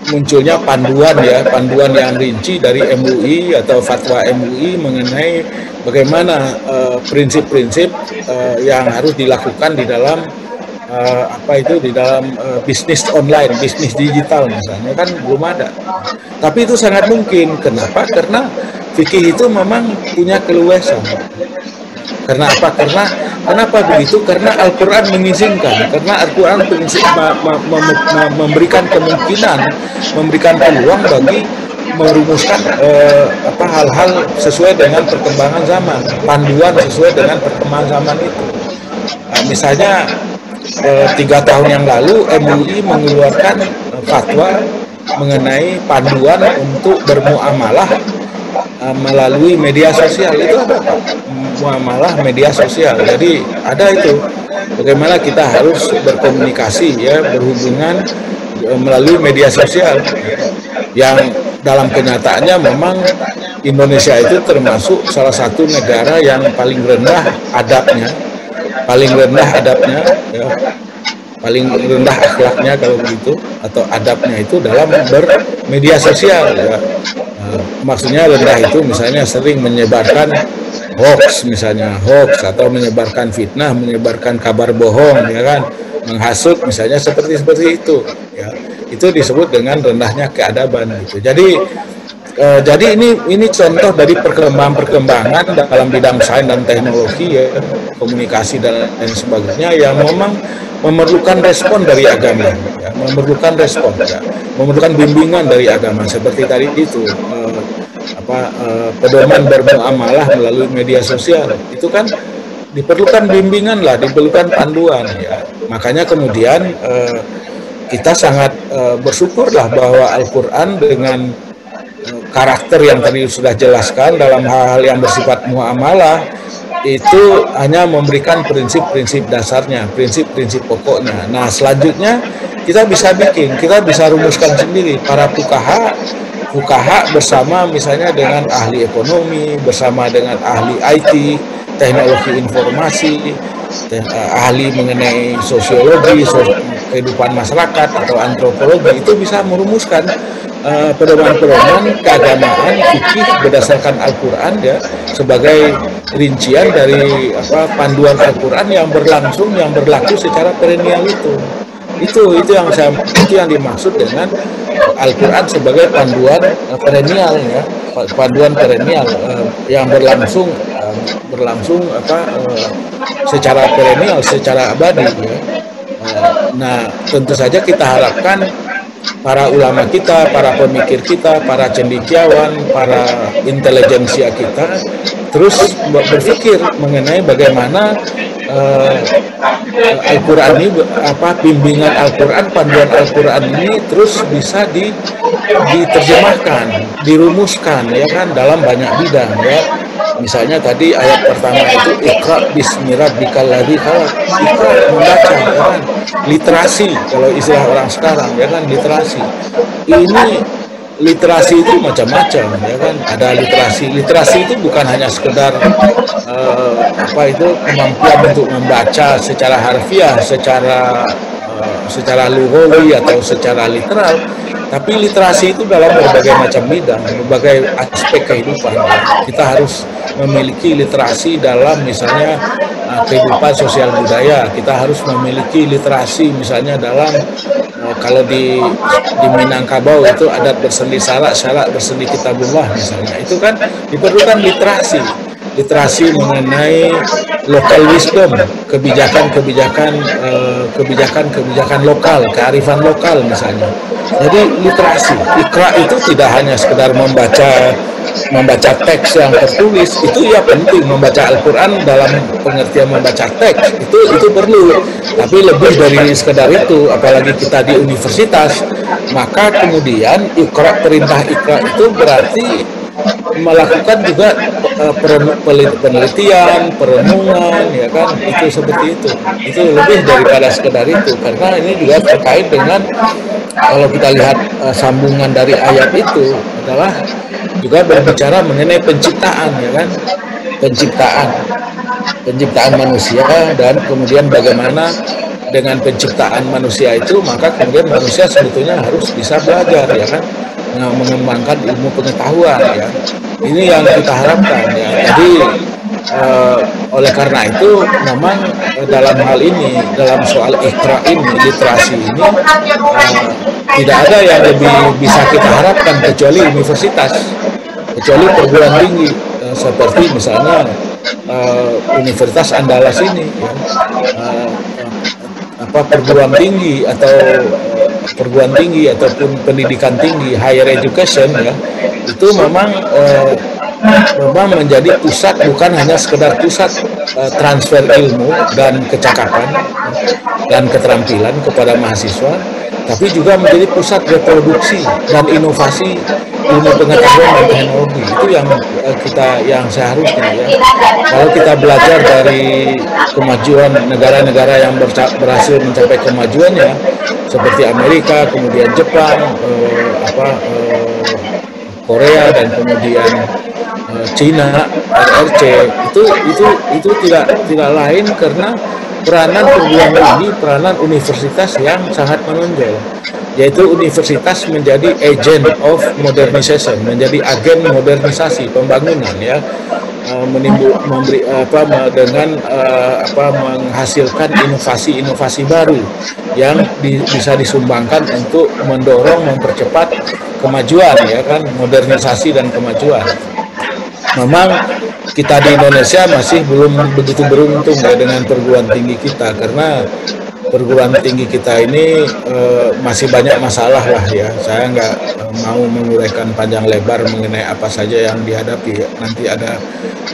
munculnya panduan yang rinci dari MUI atau fatwa MUI mengenai bagaimana prinsip-prinsip yang harus dilakukan di dalam bisnis online, bisnis digital misalnya, kan belum ada. Tapi itu sangat mungkin. Kenapa? Karena fikih itu memang punya keluasan. Karena apa? Kenapa begitu? Karena Al-Quran mengizinkan. Karena Al-Quran memberikan kemungkinan, memberikan peluang bagi merumuskan hal-hal sesuai dengan perkembangan zaman, panduan sesuai dengan perkembangan zaman itu. Misalnya 3 tahun yang lalu MUI mengeluarkan fatwa mengenai panduan untuk bermuamalah melalui media sosial. Itu apa? Muamalah media sosial. Jadi ada itu bagaimana kita harus berkomunikasi, ya, berhubungan melalui media sosial, yang dalam kenyataannya memang Indonesia itu termasuk salah satu negara yang paling rendah adabnya, ya, paling rendah akhlaknya kalau begitu, atau adabnya itu dalam bermedia sosial, ya. Maksudnya rendah itu misalnya sering menyebarkan hoax atau menyebarkan fitnah, menyebarkan kabar bohong, ya kan, menghasut misalnya, seperti itu, ya. Itu disebut dengan rendahnya keadaban gitu. Jadi ini contoh dari perkembangan dalam bidang sains dan teknologi, ya, komunikasi dan lain sebagainya, yang memang memerlukan respon dari agama, ya, memerlukan bimbingan dari agama seperti tadi itu. pedoman bermuamalah melalui media sosial. Itu kan diperlukan bimbingan lah, diperlukan panduan ya. Makanya kemudian kita sangat bersyukurlah bahwa Al-Quran dengan karakter yang tadi sudah jelaskan dalam hal-hal yang bersifat muamalah itu hanya memberikan prinsip-prinsip dasarnya, prinsip-prinsip pokoknya. Nah, selanjutnya kita bisa rumuskan sendiri. Para fukaha bersama misalnya dengan ahli ekonomi, bersama dengan ahli IT, teknologi informasi, ahli mengenai sosiologi, kehidupan masyarakat atau antropologi, itu bisa merumuskan pedoman-pedoman keagamaan fikih berdasarkan Al-Quran ya, sebagai rincian dari panduan Al-Quran yang berlaku secara perennial itu yang dimaksud dengan Al-Quran sebagai panduan perennial ya, panduan perennial yang berlangsung secara perennial, secara abadi ya. Nah, tentu saja kita harapkan para ulama kita, para pemikir kita, para cendekiawan, para intelijensia kita terus berpikir mengenai bagaimana Al-Quran ini, bimbingan Al-Quran, panduan Al-Quran ini terus bisa diterjemahkan, dirumuskan ya kan dalam banyak bidang ya. Misalnya tadi ayat pertama itu Iqra bismi rabbikal ladzi khalaq. Iqra, membaca ya kan. Literasi kalau istilah orang sekarang ya kan, literasi. Ini literasi itu macam-macam ya kan. Ada literasi itu bukan hanya sekedar kemampuan untuk membaca secara harfiah, secara lugawi atau secara literal, tapi literasi itu dalam berbagai macam bidang, berbagai aspek kehidupan. Kita harus memiliki literasi dalam misalnya kehidupan sosial budaya. Kita harus memiliki literasi misalnya dalam kalau di Minangkabau itu adat bersendi syarak bersendi kitabullah misalnya. Itu kan diperlukan literasi mengenai local wisdom, kebijakan lokal, kearifan lokal misalnya. Jadi literasi, Iqra itu tidak hanya sekedar membaca teks yang tertulis, itu ya penting. Membaca Al-Quran dalam pengertian membaca teks itu perlu, tapi lebih dari sekedar itu. Apalagi kita di universitas, maka kemudian perintah Iqra itu berarti melakukan juga penelitian, perenungan ya kan, itu seperti itu lebih daripada sekedar itu, karena ini juga terkait dengan, kalau kita lihat sambungan dari ayat itu adalah juga berbicara mengenai penciptaan ya kan, penciptaan manusia, dan kemudian bagaimana dengan penciptaan manusia itu maka kemudian manusia sebetulnya harus bisa belajar ya kan, mengembangkan ilmu pengetahuan ya. Ini yang kita harapkan ya. Jadi oleh karena itu memang dalam hal ini, dalam soal Iqra ini, literasi ini tidak ada yang lebih bisa kita harapkan kecuali universitas, kecuali perguruan tinggi seperti misalnya Universitas Andalas ini ya. Perguruan tinggi ataupun pendidikan tinggi, higher education ya, itu memang menjadi pusat, bukan hanya sekedar pusat transfer ilmu dan kecakapan dan keterampilan kepada mahasiswa, tapi juga menjadi pusat reproduksi dan inovasi ilmu pengetahuan dan teknologi. Itu yang seharusnya ya. Kalau kita belajar dari kemajuan negara-negara yang berhasil mencapai kemajuannya seperti Amerika, kemudian Jepang, Korea, dan kemudian Cina, RRC, itu tidak lain karena peranan perguruan tinggi, peranan universitas yang sangat menonjol, yaitu universitas menjadi agent of modernization, menjadi agen modernisasi pembangunan ya, menghasilkan inovasi baru yang bisa disumbangkan untuk mempercepat kemajuan ya kan, modernisasi dan kemajuan. Memang kita di Indonesia masih belum begitu beruntung ya dengan perguruan tinggi kita, karena perguruan tinggi kita ini masih banyak masalah lah ya. Saya nggak mau menguraikan panjang lebar mengenai apa saja yang dihadapi. Nanti ada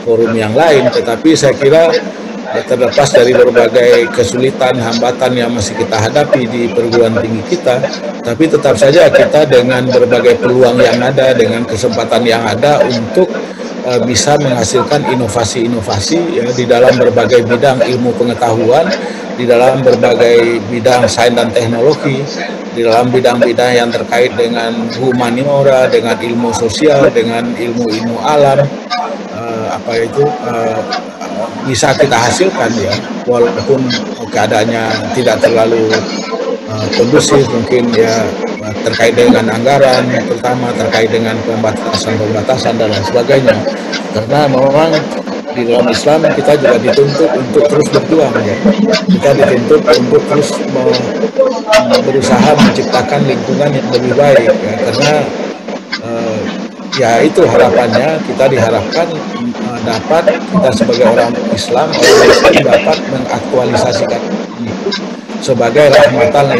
forum yang lain, tetapi saya kira terlepas dari berbagai kesulitan, hambatan yang masih kita hadapi di perguruan tinggi kita, tapi tetap saja kita dengan berbagai peluang yang ada, dengan kesempatan yang ada untuk bisa menghasilkan inovasi-inovasi ya, di dalam berbagai bidang ilmu pengetahuan, di dalam berbagai bidang sains dan teknologi, di dalam bidang-bidang yang terkait dengan humaniora, dengan ilmu sosial, dengan ilmu-ilmu alam, bisa kita hasilkan ya, walaupun keadaannya tidak terlalu kondusif mungkin ya, terkait dengan anggaran, terutama terkait dengan pembatasan dan lain sebagainya. Karena memang di dalam Islam kita juga dituntut untuk terus berjuang ya. Kita dituntut untuk terus berusaha menciptakan lingkungan yang lebih baik ya, karena ya itu harapannya, kita diharapkan dapat, kita sebagai orang Islam dapat mengaktualisasikan itu sebagai rahmatan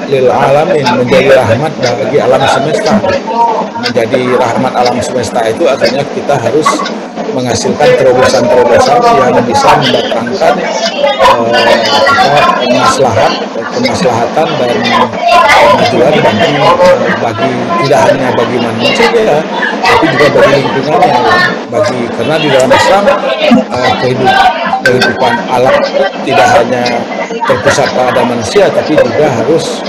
lil alamin, menjadi rahmat bagi alam semesta. Menjadi rahmat alam semesta itu artinya kita harus menghasilkan terobosan-terobosan yang bisa mendatangkan kemaslahatan dan kemajuan bagi tidak hanya bagi manusia ya, tapi juga bagi lingkungannya, karena di dalam Islam kehidupan alam tidak hanya terpusat pada manusia, tapi juga harus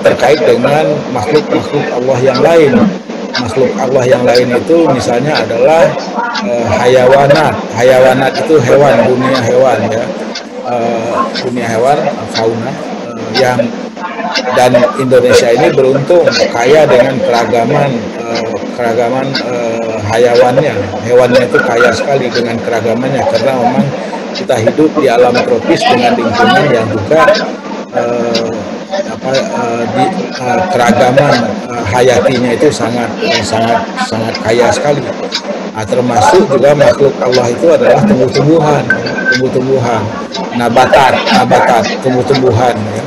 terkait dengan makhluk-makhluk Allah yang lain. Makhluk Allah yang lain itu misalnya adalah hayawanat itu hewan, dunia hewan ya, dunia hewan, fauna yang, dan Indonesia ini beruntung kaya dengan keragaman hayawannya. Hewannya itu kaya sekali dengan keragamannya, karena memang kita hidup di alam tropis dengan lingkungan yang juga keragaman hayatinya itu sangat kaya sekali. Termasuk juga makhluk Allah itu adalah tumbuh-tumbuhan, nabatat, tumbuh-tumbuhan ya.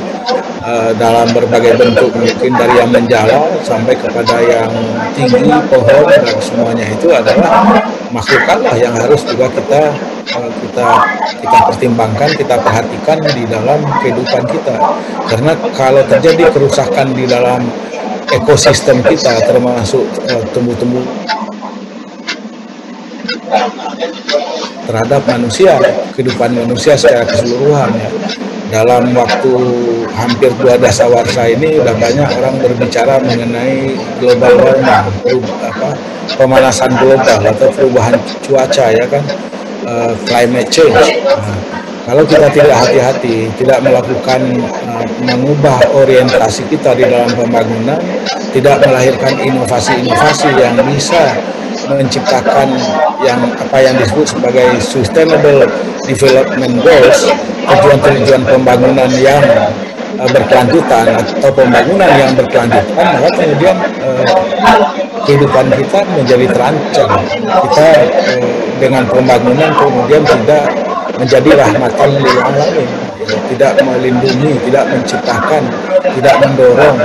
Dalam berbagai bentuk, mungkin dari yang menjalar sampai kepada yang tinggi, pohon, dan semuanya itu adalah makhluk Allah yang harus juga kita pertimbangkan, kita perhatikan di dalam kehidupan kita. Karena kalau terjadi kerusakan di dalam ekosistem kita, termasuk tumbuh-tumbuh terhadap manusia, kehidupan manusia secara keseluruhan ya. Dalam waktu hampir 2 dasawarsa ini udah banyak orang berbicara mengenai global warming, pemanasan global atau perubahan cuaca ya kan, climate change. Kalau kita tidak hati-hati, tidak melakukan mengubah orientasi kita di dalam pembangunan, tidak melahirkan inovasi-inovasi yang bisa menciptakan yang disebut sebagai sustainable development goals, tujuan-tujuan pembangunan yang berkelanjutan atau pembangunan yang berkelanjutan, maka kemudian kehidupan kita menjadi terancam. Kita dengan pembangunan kemudian tidak menjadi rahmatan lil alamin, tidak melindungi, tidak menciptakan, tidak mendorong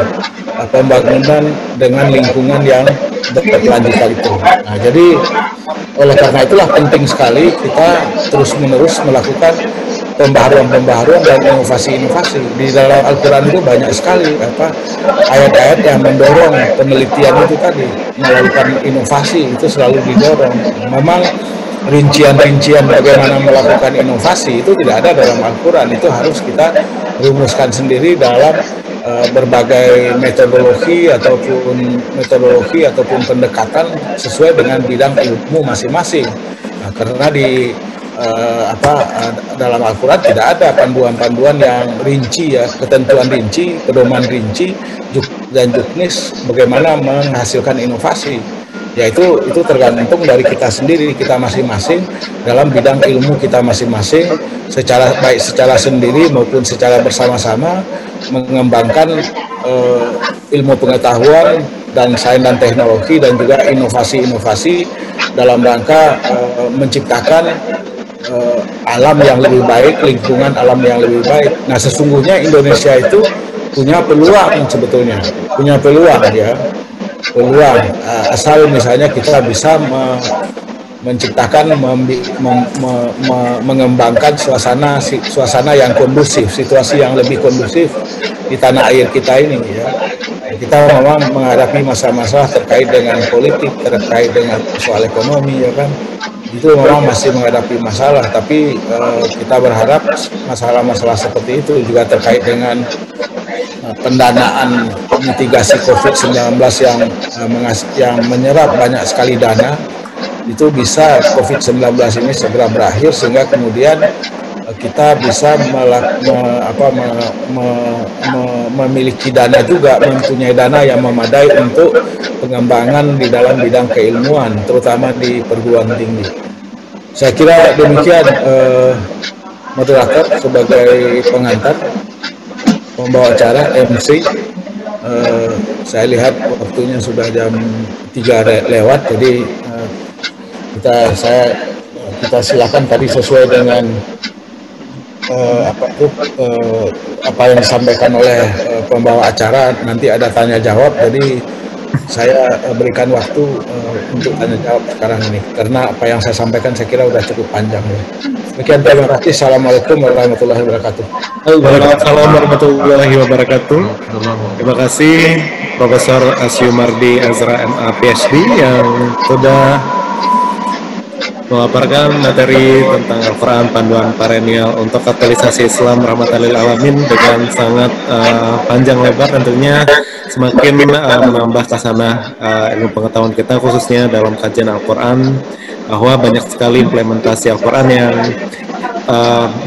pembangunan dengan lingkungan yang berkelanjutan itu. Nah, jadi oleh karena itulah penting sekali kita terus-menerus melakukan pembaharuan dan inovasi-inovasi. Di dalam Al-Quran itu banyak sekali ayat-ayat yang mendorong penelitian itu tadi, melakukan inovasi itu selalu didorong. Memang rincian-rincian bagaimana melakukan inovasi itu tidak ada dalam Al-Quran, itu harus kita rumuskan sendiri dalam berbagai metodologi ataupun pendekatan sesuai dengan bidang ilmu masing-masing. Nah, karena di dalam Al-Quran tidak ada panduan-panduan yang rinci ya, ketentuan rinci, pedoman rinci dan juknis bagaimana menghasilkan inovasi. Ya itu tergantung dari kita sendiri, kita masing-masing dalam bidang ilmu kita masing-masing, baik secara sendiri maupun secara bersama-sama mengembangkan ilmu pengetahuan dan sains dan teknologi dan juga inovasi-inovasi dalam rangka menciptakan alam yang lebih baik, lingkungan alam yang lebih baik. Nah, sesungguhnya Indonesia itu punya peluang sebetulnya, punya peluang ya, peluang asal misalnya kita bisa menciptakan, mengembangkan suasana yang kondusif, situasi yang lebih kondusif di tanah air kita ini ya. Kita memang menghadapi masalah-masalah terkait dengan politik, terkait dengan soal ekonomi ya kan. Itu memang masih menghadapi masalah, tapi kita berharap masalah-masalah seperti itu juga terkait dengan pendanaan mitigasi COVID-19 yang menyerap banyak sekali dana, itu bisa COVID-19 ini segera berakhir sehingga kemudian kita bisa memiliki dana juga, mempunyai dana yang memadai untuk pengembangan di dalam bidang keilmuan, terutama di perguruan tinggi. Saya kira demikian moderator sebagai pengantar, pembawa acara MC. Saya lihat waktunya sudah jam 3 lewat, jadi kita silakan tadi sesuai dengan apa yang disampaikan oleh pembawa acara, nanti ada tanya jawab, jadi saya berikan waktu untuk tanya jawab sekarang ini karena apa yang saya sampaikan saya kira sudah cukup panjang ya. Demikian, terima kasih. Assalamualaikum warahmatullahi wabarakatuh. Waalaikumsalam warahmatullahi wabarakatuh. Terima kasih Profesor Asyumardi Azra MA PhD yang sudah memaparkan materi tentang Al-Quran Panduan Perennial untuk Kapitalisasi Islam Rahmatan lil Alamin dengan sangat panjang lebar, tentunya semakin menambah khasanah ilmu pengetahuan kita khususnya dalam kajian Al-Quran, bahwa banyak sekali implementasi Al-Quran yang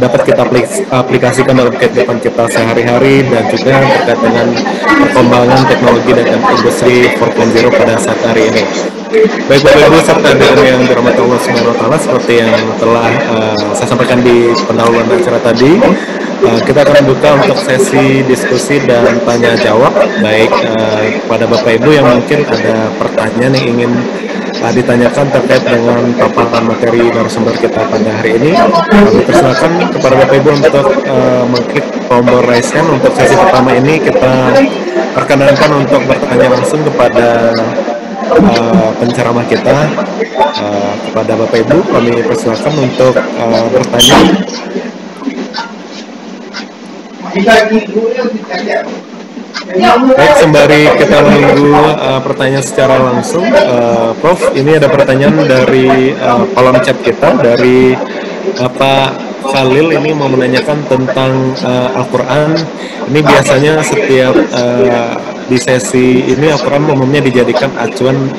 dapat kita aplikasikan dalam kehidupan kita sehari-hari dan juga terkait dengan perkembangan teknologi dan industri 4.0 pada saat hari ini. Baik Bapak Ibu serta hadirin yang dirahmati Allah Subhanahu wa taala, seperti yang telah saya sampaikan di pendahuluan acara tadi, kita akan buka untuk sesi diskusi dan tanya jawab, baik kepada Bapak Ibu yang mungkin ada pertanyaan yang ingin ditanyakan terkait dengan paparan materi narasumber kita pada hari ini. Kami persilakan kepada Bapak Ibu untuk mengklik tombol raise hand. Untuk sesi pertama ini kita perkenankan untuk bertanya langsung kepada penceramah kita. Kepada Bapak Ibu kami persilakan untuk bertanya. Baik, sembari kita menunggu pertanyaan secara langsung, Prof, ini ada pertanyaan dari kolom chat kita dari Pak Khalil. Ini mau menanyakan tentang Al-Quran. Ini biasanya setiap di sesi ini Al-Quran umumnya dijadikan acuan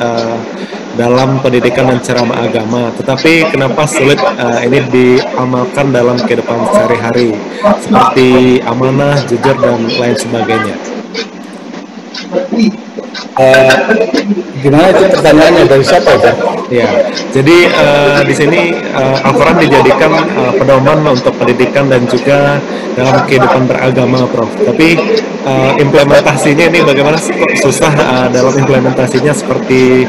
dalam pendidikan dan ceramah agama, tetapi kenapa sulit ini diamalkan dalam kehidupan sehari-hari seperti amanah, jujur, dan lain sebagainya? Gimana itu pertanyaannya, dari siapa itu? Ya, jadi di sini Al-Quran dijadikan pedoman untuk pendidikan dan juga dalam kehidupan beragama, Prof. Tapi implementasinya ini bagaimana sih, kok susah dalam implementasinya seperti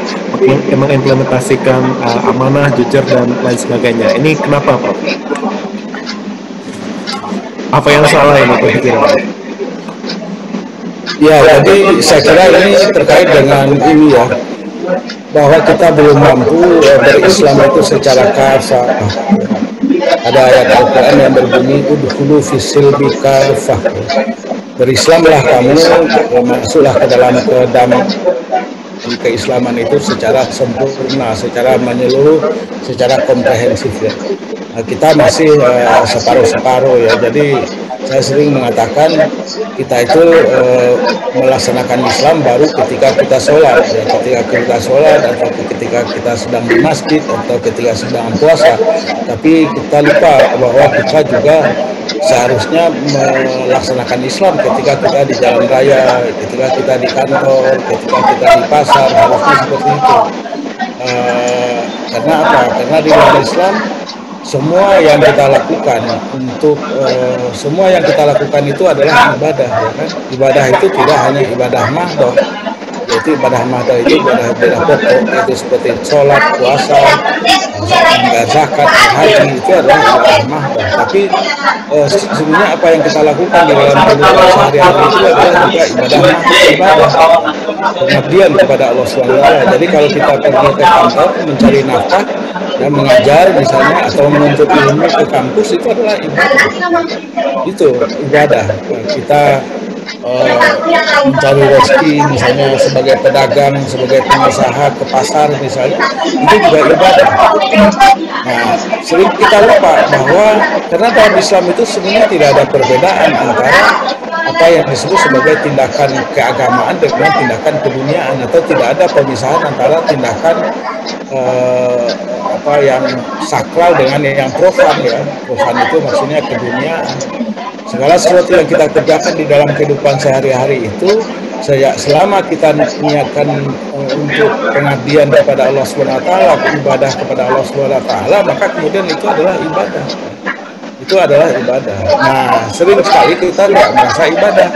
mengimplementasikan amanah, jujur, dan lain sebagainya. Ini kenapa, Prof? Apa yang salah ini, Prof? Ya, jadi saya kira ini terkait dengan ini ya, bahwa kita belum mampu berislam itu secara kafah. Ada ayat Al-Quran yang berbunyi udkhulu fis-silmi kafah. Berislamlah kamu, masuklah ke dalam keislaman itu secara sempurna, secara menyeluruh, secara komprehensif ya. Kita masih separuh-separuh ya. Jadi saya sering mengatakan kita itu melaksanakan Islam baru ketika kita sholat ya, ketika kita sholat atau ketika kita sedang di masjid atau ketika sedang puasa. Tapi kita lupa bahwa kita juga seharusnya melaksanakan Islam ketika kita di jalan raya, ketika kita di kantor, ketika kita di pasar, harusnya seperti itu. Karena apa? Karena di dalam Islam semua yang kita lakukan semua yang kita lakukan itu adalah ibadah ya kan? Ibadah itu tidak hanya ibadah mahdoh, yaitu ibadah mahdoh itu ibadah pokok, itu seperti sholat, puasa, membayar zakat, haji itu adalah ibadah mahdoh. Tapi sesungguhnya apa yang kita lakukan di dalam kehidupan sehari-hari itu adalah juga ibadah pengabdian kepada Allah SWT. Jadi kalau kita pergi ke kantor mencari nafkah dan mengajar misalnya atau menuntut ilmu ke kampus, itu adalah ibadah. Itu ibadah. Kita mencari rezeki misalnya sebagai pedagang, sebagai pengusaha ke pasar misalnya, itu juga ibadah. Nah, sering kita lupa bahwa karena dalam Islam itu sebenarnya tidak ada perbedaan antara apa yang disebut sebagai tindakan keagamaan dengan tindakan keduniaan, atau tidak ada pemisahan antara tindakan apa yang sakral dengan yang profan ya. Profan itu maksudnya keduniaan. Segala sesuatu yang kita kerjakan di dalam kehidupan sehari-hari itu, selama kita niatkan untuk pengabdian kepada Allah SWT, ibadah kepada Allah SWT, maka kemudian itu adalah ibadah. Itu adalah ibadah. Nah, sering sekali kita tidak merasa ibadah,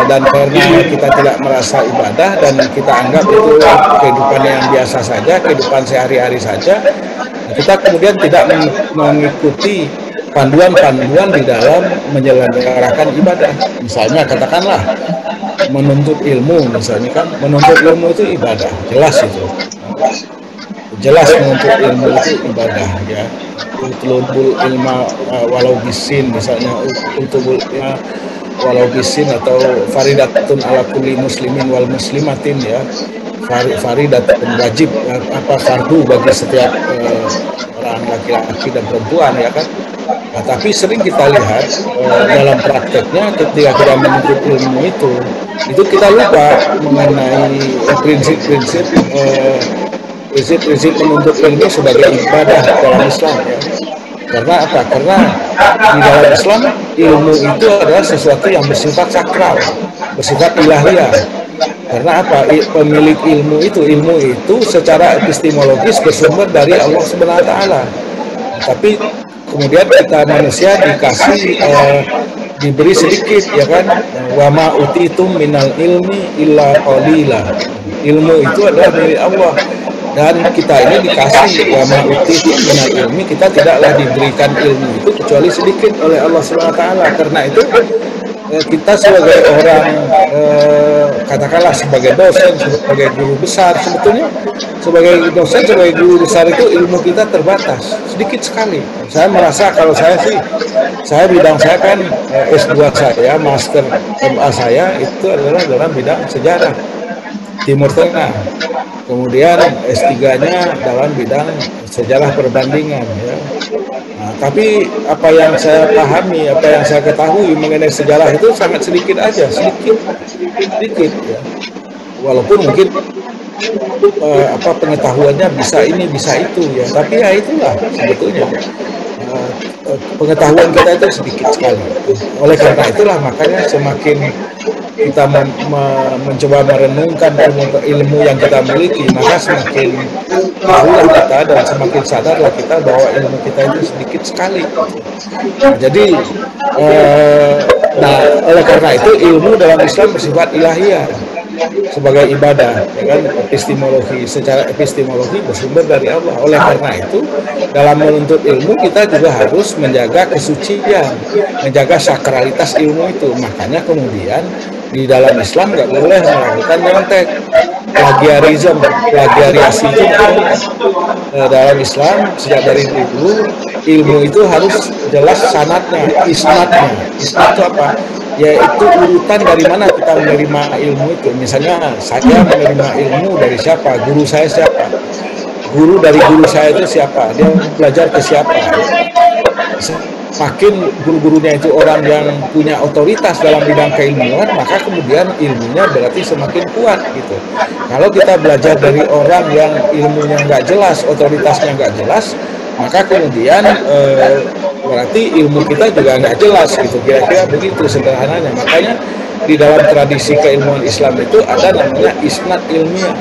dan karena kita tidak merasa ibadah dan kita anggap itu kehidupan yang biasa saja, kehidupan sehari-hari saja, kita kemudian tidak mengikuti panduan-panduan di dalam menyelenggarakan ibadah. Misalnya katakanlah menuntut ilmu, misalnya kan menuntut ilmu itu ibadah, jelas itu. Jelas menuntut ilmu itu ibadah ya. Utlubul ilma walau bisin, misalnya utlubul ilma walau bisin, atau faridatun ala kulli muslimin wal muslimatin ya. Faridatun wajib, apa fardu bagi setiap orang laki-laki dan perempuan ya kan. Nah, tapi sering kita lihat dalam prakteknya ketika kita menuntut ilmu itu kita lupa mengenai prinsip-prinsip menuntut ilmu sebagai ibadah dalam Islam ya. Karena apa? Karena di dalam Islam ilmu itu adalah sesuatu yang bersifat sakral, bersifat ilahiyah. Karena apa? Pemilik ilmu itu secara epistemologis bersumber dari Allah Subhanahu wa taala. Tapi kemudian kita manusia diberi sedikit ya kan, wa ma utitum minal ilmi illa qalila. Ilmu itu adalah dari Allah, dan kita ini dikasih wa ma utitum minal ilmi, kita tidaklah diberikan ilmu itu kecuali sedikit oleh Allah Subhanahu wa taala. Karena itu kita sebagai orang katakanlah sebagai dosen, sebagai guru besar, sebetulnya sebagai dosen, sebagai guru besar itu ilmu kita terbatas, sedikit sekali. Saya merasa kalau saya bidang saya kan S2 saya, master MA saya itu adalah dalam bidang sejarah Timur Tengah. Kemudian S3-nya dalam bidang sejarah perbandingan ya. Nah, tapi apa yang saya pahami, apa yang saya ketahui mengenai sejarah itu sangat sedikit aja, sedikit ya. Walaupun mungkin pengetahuannya bisa ini bisa itu ya, tapi ya itulah sebetulnya pengetahuan kita itu sedikit sekali. Oleh karena itulah makanya semakin kita mencoba merenungkan ilmu yang kita miliki, maka semakin tahulah kita dan semakin sadarlah kita bahwa ilmu kita itu sedikit sekali. Nah, jadi oleh karena itu ilmu dalam Islam bersifat ilahiyah sebagai ibadah ya kan, epistemologi, secara epistemologi bersumber dari Allah. Oleh karena itu dalam menuntut ilmu kita juga harus menjaga kesucian, menjaga sakralitas ilmu itu. Makanya kemudian di dalam Islam nggak boleh melakukan nyontek, plagiarisasi itu dalam Islam sejak dari dulu. Ilmu itu harus jelas sanadnya, isnadnya. Isnad itu apa? Yaitu urutan dari mana kita menerima ilmu itu. Misalnya saya menerima ilmu dari siapa, guru saya siapa, guru dari guru saya itu siapa, dia belajar ke siapa. Makin guru-gurunya itu orang yang punya otoritas dalam bidang keilmuan, maka kemudian ilmunya berarti semakin kuat gitu. Kalau kita belajar dari orang yang ilmunya nggak jelas, otoritasnya nggak jelas, maka kemudian berarti ilmu kita juga nggak jelas gitu, kira-kira begitu sederhananya. Makanya di dalam tradisi keilmuan Islam itu ada namanya isnad ilmiah.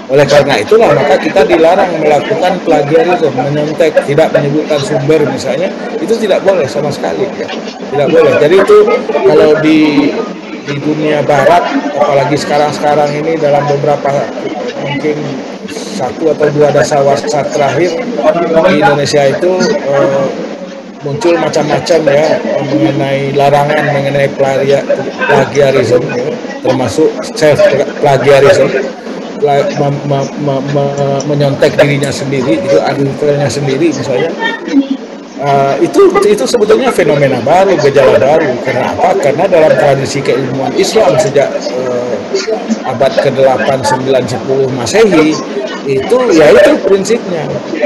Oleh karena itulah maka kita dilarang melakukan plagiarisme, menyontek, tidak menyebutkan sumber misalnya, itu tidak boleh sama sekali ya. Tidak boleh. Jadi itu kalau di dunia barat, apalagi sekarang ini dalam beberapa mungkin satu atau dua dasawarsa terakhir di Indonesia itu muncul macam-macam ya mengenai larangan mengenai plagiarisme ya, termasuk self plagiarism, menyontek dirinya sendiri, itu artikelnya sendiri misalnya. Itu sebetulnya fenomena baru, gejala baru. Karena apa? Karena dalam tradisi keilmuan Islam sejak abad ke-8, 9, 10 Masehi itu prinsipnya.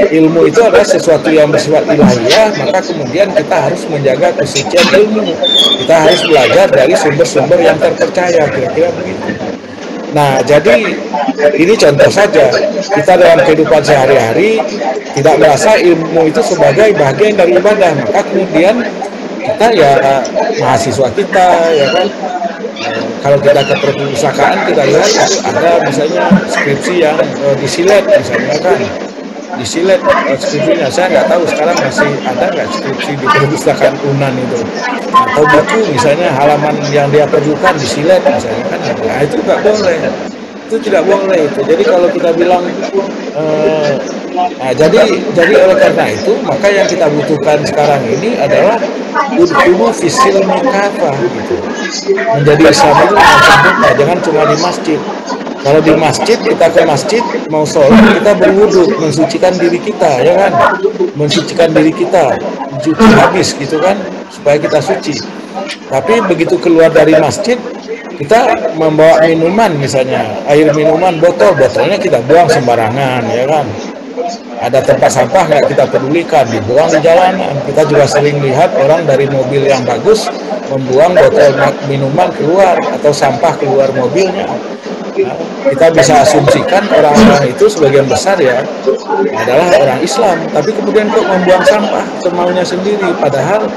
Ilmu itu adalah sesuatu yang bersifat ilahiyah, maka kemudian kita harus menjaga kesucian ilmu. Kita harus belajar dari sumber-sumber yang terpercaya, kira-kira begitu. Nah, jadi ini contoh saja, kita dalam kehidupan sehari-hari tidak merasa ilmu itu sebagai bagian dari ibadah, maka kemudian kita ya mahasiswa kita ya kan, kalau kita ke perpustakaan kita lihat itu ada misalnya skripsi yang disilet misalnya kan, disilet skripsinya. Saya nggak tahu sekarang masih ada nggak skripsi di perpustakaan Unan itu, atau buku misalnya halaman yang dia perlukan disilet misalnya kan. Nah, itu nggak boleh, itu tidak boleh itu. Jadi kalau kita bilang nah, jadi oleh karena itu maka yang kita butuhkan sekarang ini adalah udhulu fisil mikafah gitu. Menjadi Islam itu maksudnya jangan cuma di masjid. Kalau di masjid, kita ke masjid mau sholat, kita berwudu, mensucikan diri kita, ya kan? Mensucikan diri kita, cuci habis gitu kan, supaya kita suci. Tapi begitu keluar dari masjid, kita membawa minuman misalnya, air minuman, botolnya kita buang sembarangan, ya kan? Ada tempat sampah nggak kita pedulikan, dibuang di jalanan. Kita juga sering lihat orang dari mobil yang bagus membuang botol minuman keluar atau sampah keluar mobilnya. Nah, kita bisa asumsikan orang-orang itu sebagian besar ya adalah orang Islam, tapi kemudian kok membuang sampah semaunya sendiri, padahal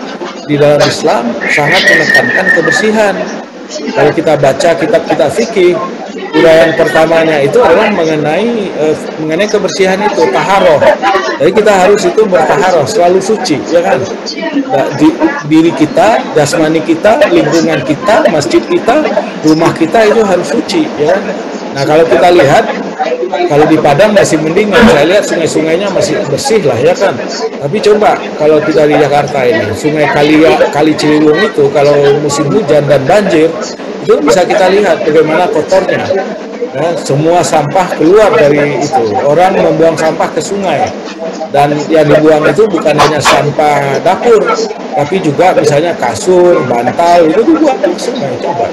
di dalam Islam sangat menekankan kebersihan. Kalau kita baca kitab-kitab fikih, uraian pertamanya itu adalah mengenai kebersihan itu, taharoh. Jadi kita harus itu bertaharoh, selalu suci, ya kan? Nah, diri kita, jasmani kita, lingkungan kita, masjid kita, rumah kita itu harus suci, ya. Nah, kalau kita lihat, kalau di Padang masih mendingan, saya lihat sungai-sungainya masih bersih lah, ya kan. Tapi coba kalau kita di Jakarta ini, sungai Kali Ciliwung itu kalau musim hujan dan banjir, itu bisa kita lihat bagaimana kotornya. Ya, semua sampah keluar dari itu. Orang membuang sampah ke sungai. Dan yang dibuang itu bukan hanya sampah dapur, tapi juga misalnya kasur, bantal, itu dibuang ke sungai. Coba.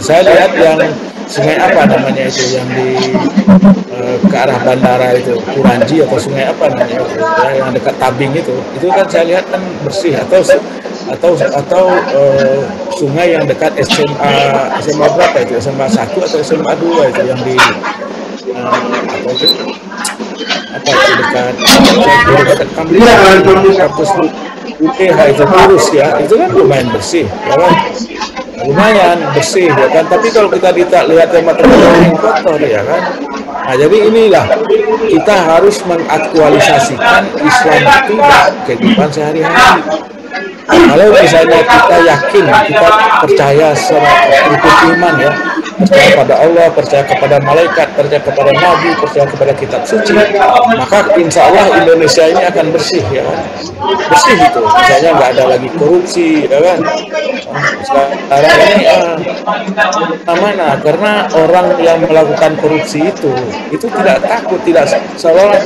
Saya lihat yang sungai apa namanya itu, yang di ke arah bandara itu, Kuranji atau sungai apa namanya itu, ya, yang dekat Tabing itu kan saya lihat kan bersih, atau sungai yang dekat SMA berapa itu, SMA 1 atau SMA 2 itu yang di apa itu dekat kampus UTH itu lurus ya, itu kan lumayan bersih ya kan, lumayan bersih ya kan. Tapi kalau kita lihat tempat-tempat yang kotor ya kan. Nah, jadi inilah kita harus mengaktualisasikan Islam itu dalam kehidupan sehari-hari. Kalau misalnya kita yakin, kita percaya secara rukun iman ya, percaya pada Allah, percaya kepada malaikat, percaya kepada Nabi, percaya kepada kitab suci, maka insya Allah Indonesia ini akan bersih ya kan. Bersih itu, misalnya nggak ada lagi korupsi ya kan. Sekarang ini mana? Karena orang yang melakukan korupsi itu tidak takut, seolah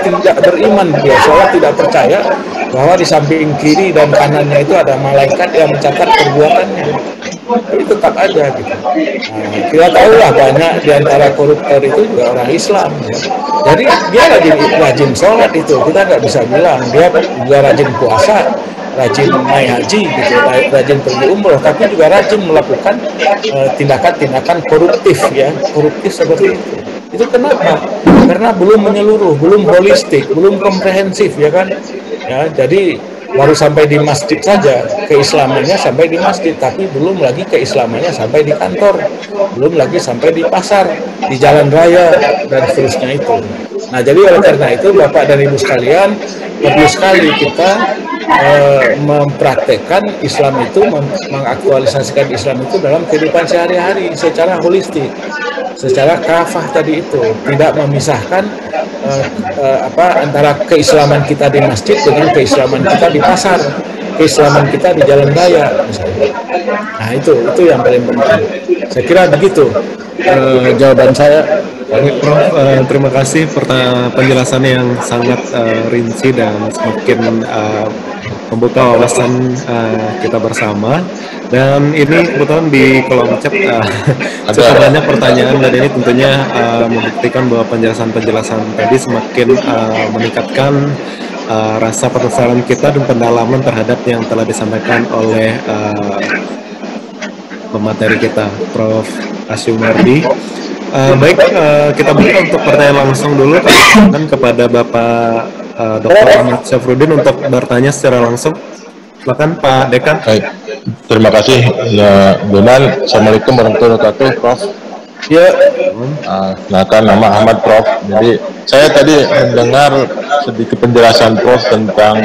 tidak beriman dia, seolah tidak percaya bahwa di samping kiri dan kanannya itu ada malaikat yang mencatat perbuatannya. Tapi tetap ada gitu. Nah, kita tahu lah banyak di antara koruptor itu juga orang Islam ya. Jadi dia rajin sholat itu, kita nggak bisa bilang dia juga rajin puasa, rajin naik haji gitu, rajin pergi umroh, tapi juga rajin melakukan tindakan-tindakan koruptif ya, koruptif seperti itu. Itu kenapa? Karena belum menyeluruh, belum holistik, belum komprehensif ya kan. Ya, jadi baru sampai di masjid saja, keislamannya sampai di masjid, tapi belum lagi keislamannya sampai di kantor, belum lagi sampai di pasar, di jalan raya, dan seterusnya itu. Nah, jadi oleh karena itu, Bapak dan Ibu sekalian, perlu sekali kita mempraktekkan Islam itu, mengaktualisasikan Islam itu dalam kehidupan sehari-hari secara holistik. secara kafah tadi itu, tidak memisahkan antara keislaman kita di masjid dengan keislaman kita di pasar, keislaman kita di jalan raya misalnya. Nah itu yang paling penting. Saya kira begitu jawaban saya. Baik Prof, terima kasih penjelasannya yang sangat rinci dan semakin membuka wawasan kita bersama. Dan ini kebetulan di kolom chat cukup banyak pertanyaan, dan ini tentunya membuktikan bahwa penjelasan-penjelasan tadi semakin meningkatkan rasa penasaran kita dan pendalaman terhadap yang telah disampaikan oleh pemateri kita, Prof. Asyumardi. Baik, kita buka untuk pertanyaan langsung dulu kan kepada Bapak Dr. Ahmad Syafruddin untuk bertanya secara langsung. Silakan Pak Dekan. Baik, terima kasih Donald. Assalamualaikum warahmatullahi wabarakatuh, Prof. Ya, Kan nama Ahmad, Prof. Jadi saya tadi mendengar sedikit penjelasan Prof tentang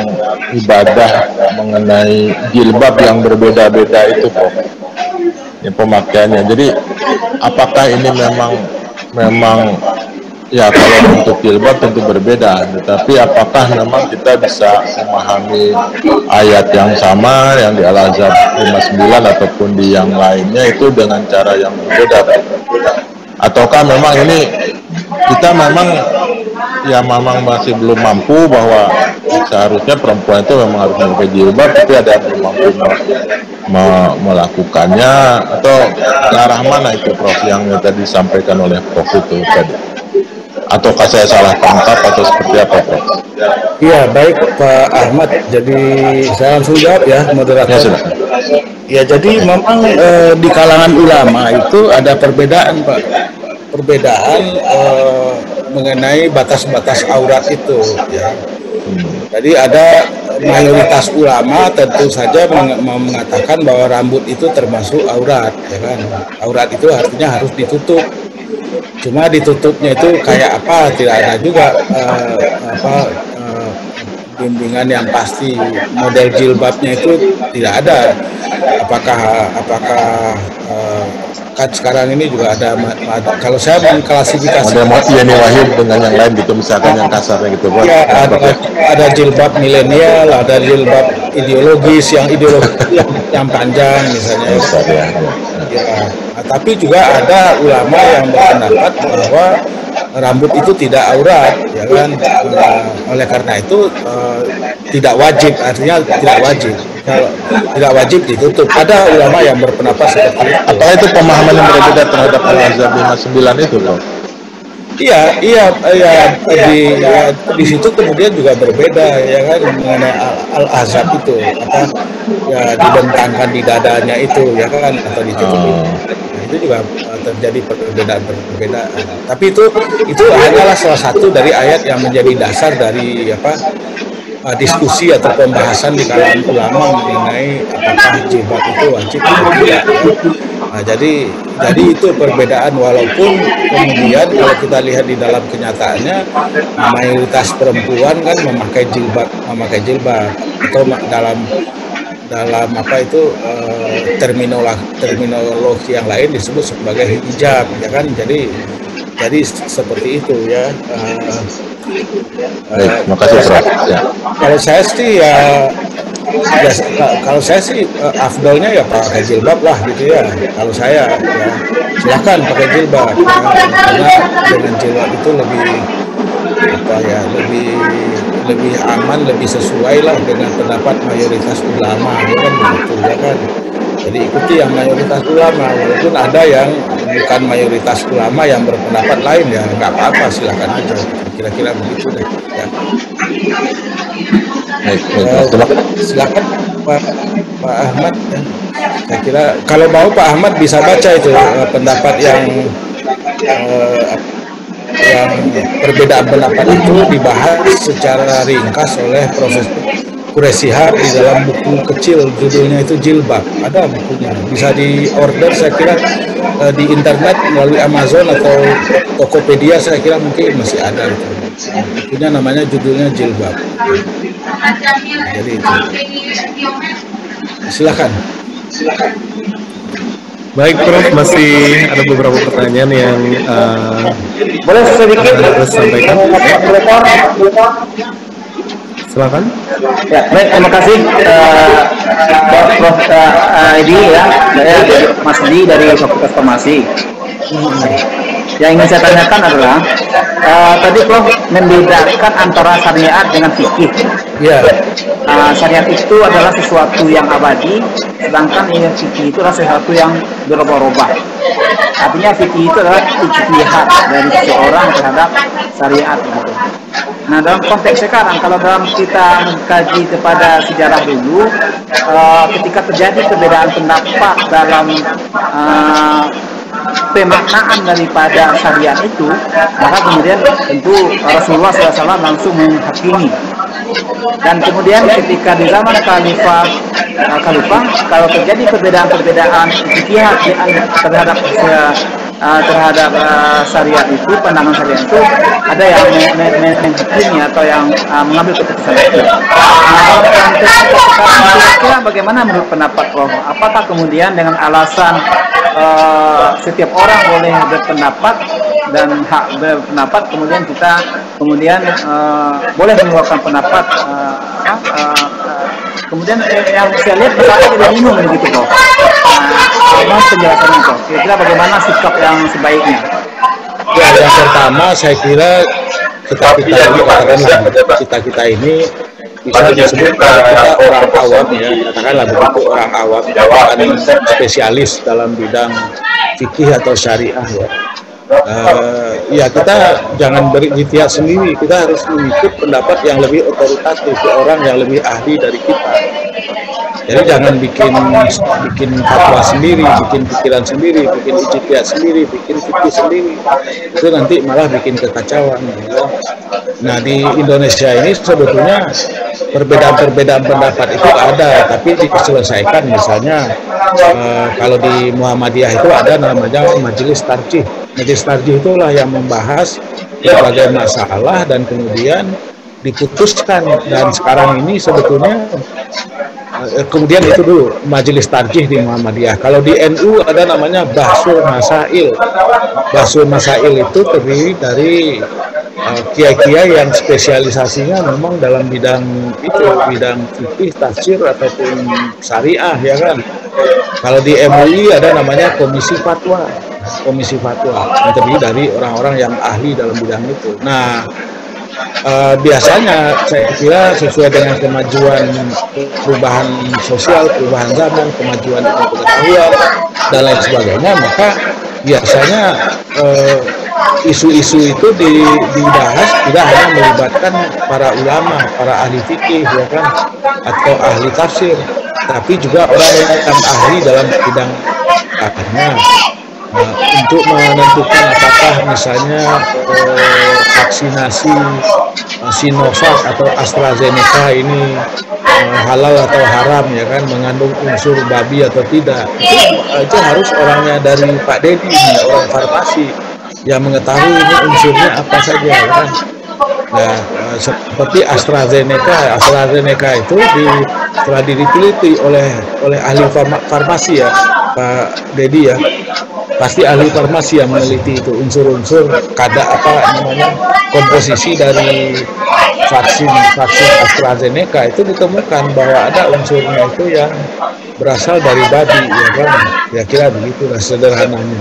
ibadah mengenai jilbab yang berbeda-beda itu, Prof. Ya, pemakaiannya. Jadi apakah ini memang ya, kalau untuk jilbab tentu berbeda, tetapi apakah memang kita bisa memahami ayat yang sama yang di Al-Ahzab 59 ataupun di yang lainnya itu dengan cara yang berbeda, ataukah memang ini kita memang masih belum mampu bahwa seharusnya perempuan itu memang harus memakai jilbab, tapi ada yang belum mampu melakukannya, atau ke arah mana itu, Prof, yang tadi disampaikan oleh Prof itu tadi? Ataukah saya salah tangkap atau seperti apa, Prof? Iya, baik Pak Ahmad. Jadi saya langsung jawab ya, moderator. Ya, silakan. Ya, jadi memang di kalangan ulama itu ada perbedaan, Pak. Perbedaan mengenai batas-batas aurat itu, ya. Jadi ada mayoritas ulama tentu saja mengatakan bahwa rambut itu termasuk aurat, ya kan? Aurat itu artinya harus ditutup. Cuma ditutupnya itu kayak apa, tidak ada juga bimbingan yang pasti. Model jilbabnya itu tidak ada. Apakah kan sekarang ini juga ada kalau saya mengklasifikasi model Yeni Wahid dengan yang lain gitu, misalkan yang kasarnya gitu, Prof. Ya, ada jilbab milenial, ada jilbab ideologis yang panjang misalnya. Ya, tapi juga ada ulama yang berpendapat bahwa rambut itu tidak aurat, ya kan? Oleh karena itu tidak wajib, artinya tidak wajib. Kalau tidak wajib ditutup. Ada ulama yang berpendapat seperti itu. Apakah itu pemahaman yang berbeda terhadap Al-Ahzab 59 itu, Prof? Iya, di situ kemudian juga berbeda, ya kan, mengenai Al-Ahzab itu, ya dibentangkan di dadanya itu, ya kan, atau ditutup. Itu juga terjadi perbedaan. Tapi itu hanyalah salah satu dari ayat yang menjadi dasar dari diskusi atau pembahasan di kalangan ulama mengenai apakah jilbab itu wajib atau tidak. Nah, jadi itu perbedaan, walaupun kemudian kalau kita lihat di dalam kenyataannya mayoritas perempuan kan memakai jilbab atau dalam terminologi yang lain disebut sebagai hijab, ya kan. Jadi seperti itu, ya. Terima kasih, Prof. Ya. Kalau saya sih afdolnya ya pakai jilbab lah gitu ya. Kalau saya ya silakan pakai jilbab, karena dengan jilbab itu lebih aman, lebih sesuai lah dengan pendapat mayoritas ulama, ya kan begitu, ya kan. Jadi ikuti yang mayoritas ulama, walaupun ada yang bukan mayoritas ulama yang berpendapat lain, ya nggak apa-apa, silakan aja. Kira-kira begitu deh. Ya. Silakan Pak Ahmad. Ya. Saya kira kalau mau Pak Ahmad bisa baca itu pendapat yang perbedaan pendapat itu dibahas secara ringkas oleh Profesor Qureshi di dalam buku kecil, judulnya itu Jilbab. Ada bukunya, bisa di order saya kira di internet melalui Amazon atau Tokopedia, saya kira mungkin masih ada itu. Bukunya judulnya Jilbab. Jadi itu. Silakan. Baik Prof, masih ada beberapa pertanyaan yang boleh sedikit harus sampaikan. Silakan. Ya, baik, terima kasih Prof. Edi ya, saya Mas Edi dari Fakultas Farmasi. Yang ingin saya tanyakan adalah tadi Prof membedakan antara syariat dengan fikih. Ya. Syariat itu adalah sesuatu yang abadi, sedangkan fikih itu adalah sesuatu yang berubah-ubah. Artinya fikih itu adalah ijtihad dari seseorang terhadap syariat gitu. Nah, dalam konteks sekarang, kalau dalam kita mengkaji kepada sejarah dulu, ketika terjadi perbedaan pendapat dalam pemaknaan daripada syariat itu, maka kemudian tentu Rasulullah SAW langsung menghakimi. Dan kemudian ketika di zaman khalifah, kalau terjadi perbedaan ijtihad terhadap syariat itu, pandangan syariat itu, ada yang menghakimi atau yang mengambil keputusan itu. Kira-kira bagaimana menurut pendapat Prof? Apakah kemudian dengan alasan setiap orang boleh berpendapat dan hak berpendapat, kemudian kita boleh mengeluarkan pendapat, kemudian yang saya lihat misalnya tidak bingung begitu Prof. Mohon penjelasannya Prof. Kira-kira bagaimana sikap yang sebaiknya? Ya, yang pertama saya kira kita ini bisa disebut kita orang awam ya, katakanlah begitu, orang awam, bukan spesialis dalam bidang fikih atau syariah ya. Ya kita jangan berijtihad sendiri, kita harus mengikut pendapat yang lebih otoritatif, orang yang lebih ahli dari kita. Jadi jangan bikin fatwa sendiri, bikin pikiran sendiri, bikin ijtihad sendiri, bikin fikih sendiri. Itu nanti malah bikin kekacauan. Ya. Nah di Indonesia ini sebetulnya perbedaan pendapat itu ada, tapi diselesaikan. Misalnya kalau di Muhammadiyah itu ada namanya Majelis Tarjih. Majelis Tarjih itulah yang membahas berbagai masalah dan kemudian diputuskan. Dan sekarang ini sebetulnya kemudian itu dulu Majelis Tarjih di Muhammadiyah. Kalau di NU ada namanya Bahsul Masail. Bahsul Masail itu terdiri dari kiai-kiai yang spesialisasinya memang dalam bidang fikih, tafsir ataupun syariah ya kan. Kalau di MUI ada namanya Komisi Fatwa yang terdiri dari orang-orang yang ahli dalam bidang itu. Nah, biasanya saya kira sesuai dengan kemajuan perubahan sosial, perubahan zaman, kemajuan pengetahuan dan lain sebagainya, maka biasanya isu-isu itu dibahas tidak hanya melibatkan para ulama, para ahli fikih ya kan, atau ahli tafsir, tapi juga orang yang ahli dalam bidang akarnya. Untuk menentukan apakah misalnya vaksinasi Sinovac atau AstraZeneca ini halal atau haram ya kan, mengandung unsur babi atau tidak, itu harus orangnya dari Pak Dedi, orang farmasi yang mengetahui ini unsurnya apa saja ya kan. Nah, seperti AstraZeneca itu telah diteliti oleh ahli farmasi ya Pak Dedi ya. Pasti ahli farmasi yang meneliti itu unsur-unsur komposisi dari vaksin AstraZeneca itu ditemukan bahwa ada unsurnya itu yang berasal dari babi ya kan, ya kira begitulah sederhananya.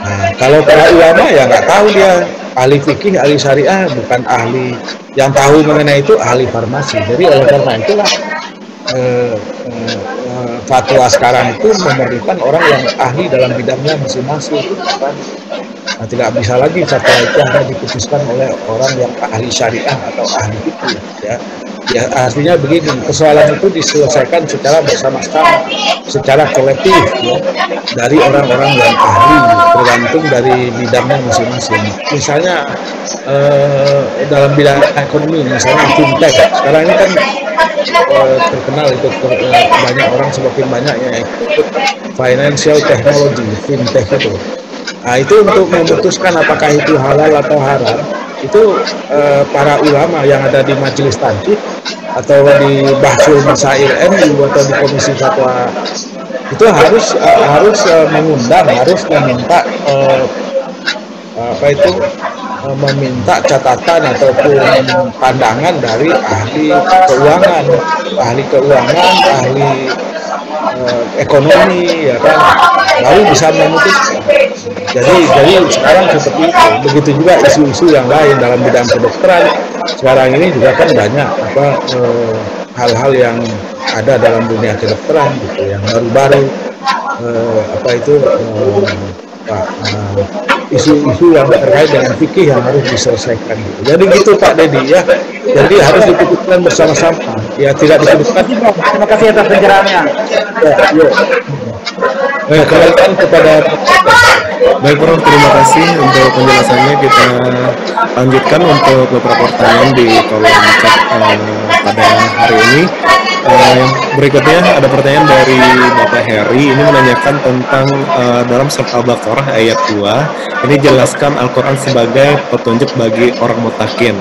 Nah, kalau para ulama ya nggak tahu, dia ahli fikih, ahli syariah, bukan ahli yang tahu mengenai itu, ahli farmasi. Jadi oleh karena itulah fatwa sekarang itu memerlukan orang yang ahli dalam bidangnya masing-masing kan? Nah, tidak bisa lagi fatwa itu hanya diputuskan oleh orang yang ahli syariah atau ahli fikih ya artinya begini, persoalan itu diselesaikan secara bersama-sama, secara kolektif ya, dari orang-orang yang ahli tergantung dari bidangnya masing-masing. Misalnya dalam bidang ekonomi, misalnya fintech sekarang ini kan terkenal itu, banyak orang, semakin banyak yang ikut financial technology, fintech itu. Nah itu untuk memutuskan apakah itu halal atau haram, itu para ulama yang ada di Majelis Tarjih atau di Bahsul Masail MU atau di Komisi Fatwa itu harus mengundang, harus meminta meminta catatan ataupun pandangan dari ahli keuangan, ahli ekonomi, ya kan, baru bisa memutuskan. Jadi sekarang seperti itu. Begitu juga isu-isu yang lain dalam bidang kedokteran. Sekarang ini juga kan banyak hal-hal yang ada dalam dunia kedokteran gitu, yang baru-baru isu-isu yang terkait dengan fikih yang harus diselesaikan gitu. Jadi gitu Pak Dedi ya. Jadi harus diputuskan bersama-sama. Ya tidak diputuskan. Terima kasih atas pencerahannya. Ya, kembalikan kepada Baik Prof, terima kasih untuk penjelasannya. Kita lanjutkan untuk beberapa pertanyaan di kolom chat pada hari ini. Berikutnya ada pertanyaan dari Bapak Heri. Ini menanyakan tentang dalam surat Al-Baqarah ayat 2. Ini jelaskan Al-Quran sebagai petunjuk bagi orang mutakin.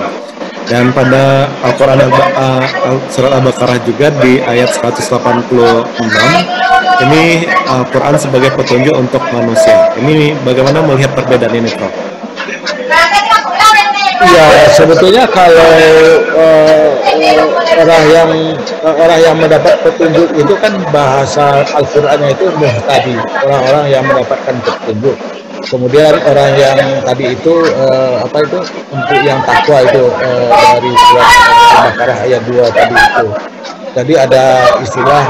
Dan pada Al-Quran surat Al-Baqarah juga di ayat 186 ini Al-Quran sebagai petunjuk untuk manusia. Ini bagaimana melihat perbedaan ini, Prof? Ya, sebetulnya kalau orang yang mendapat petunjuk itu kan bahasa Al-Qur'annya itu muhtadi, orang-orang yang mendapatkan petunjuk. Kemudian orang yang tadi itu untuk yang takwa itu dari surat Al-Baqarah ayat 2 tadi itu. Jadi ada istilah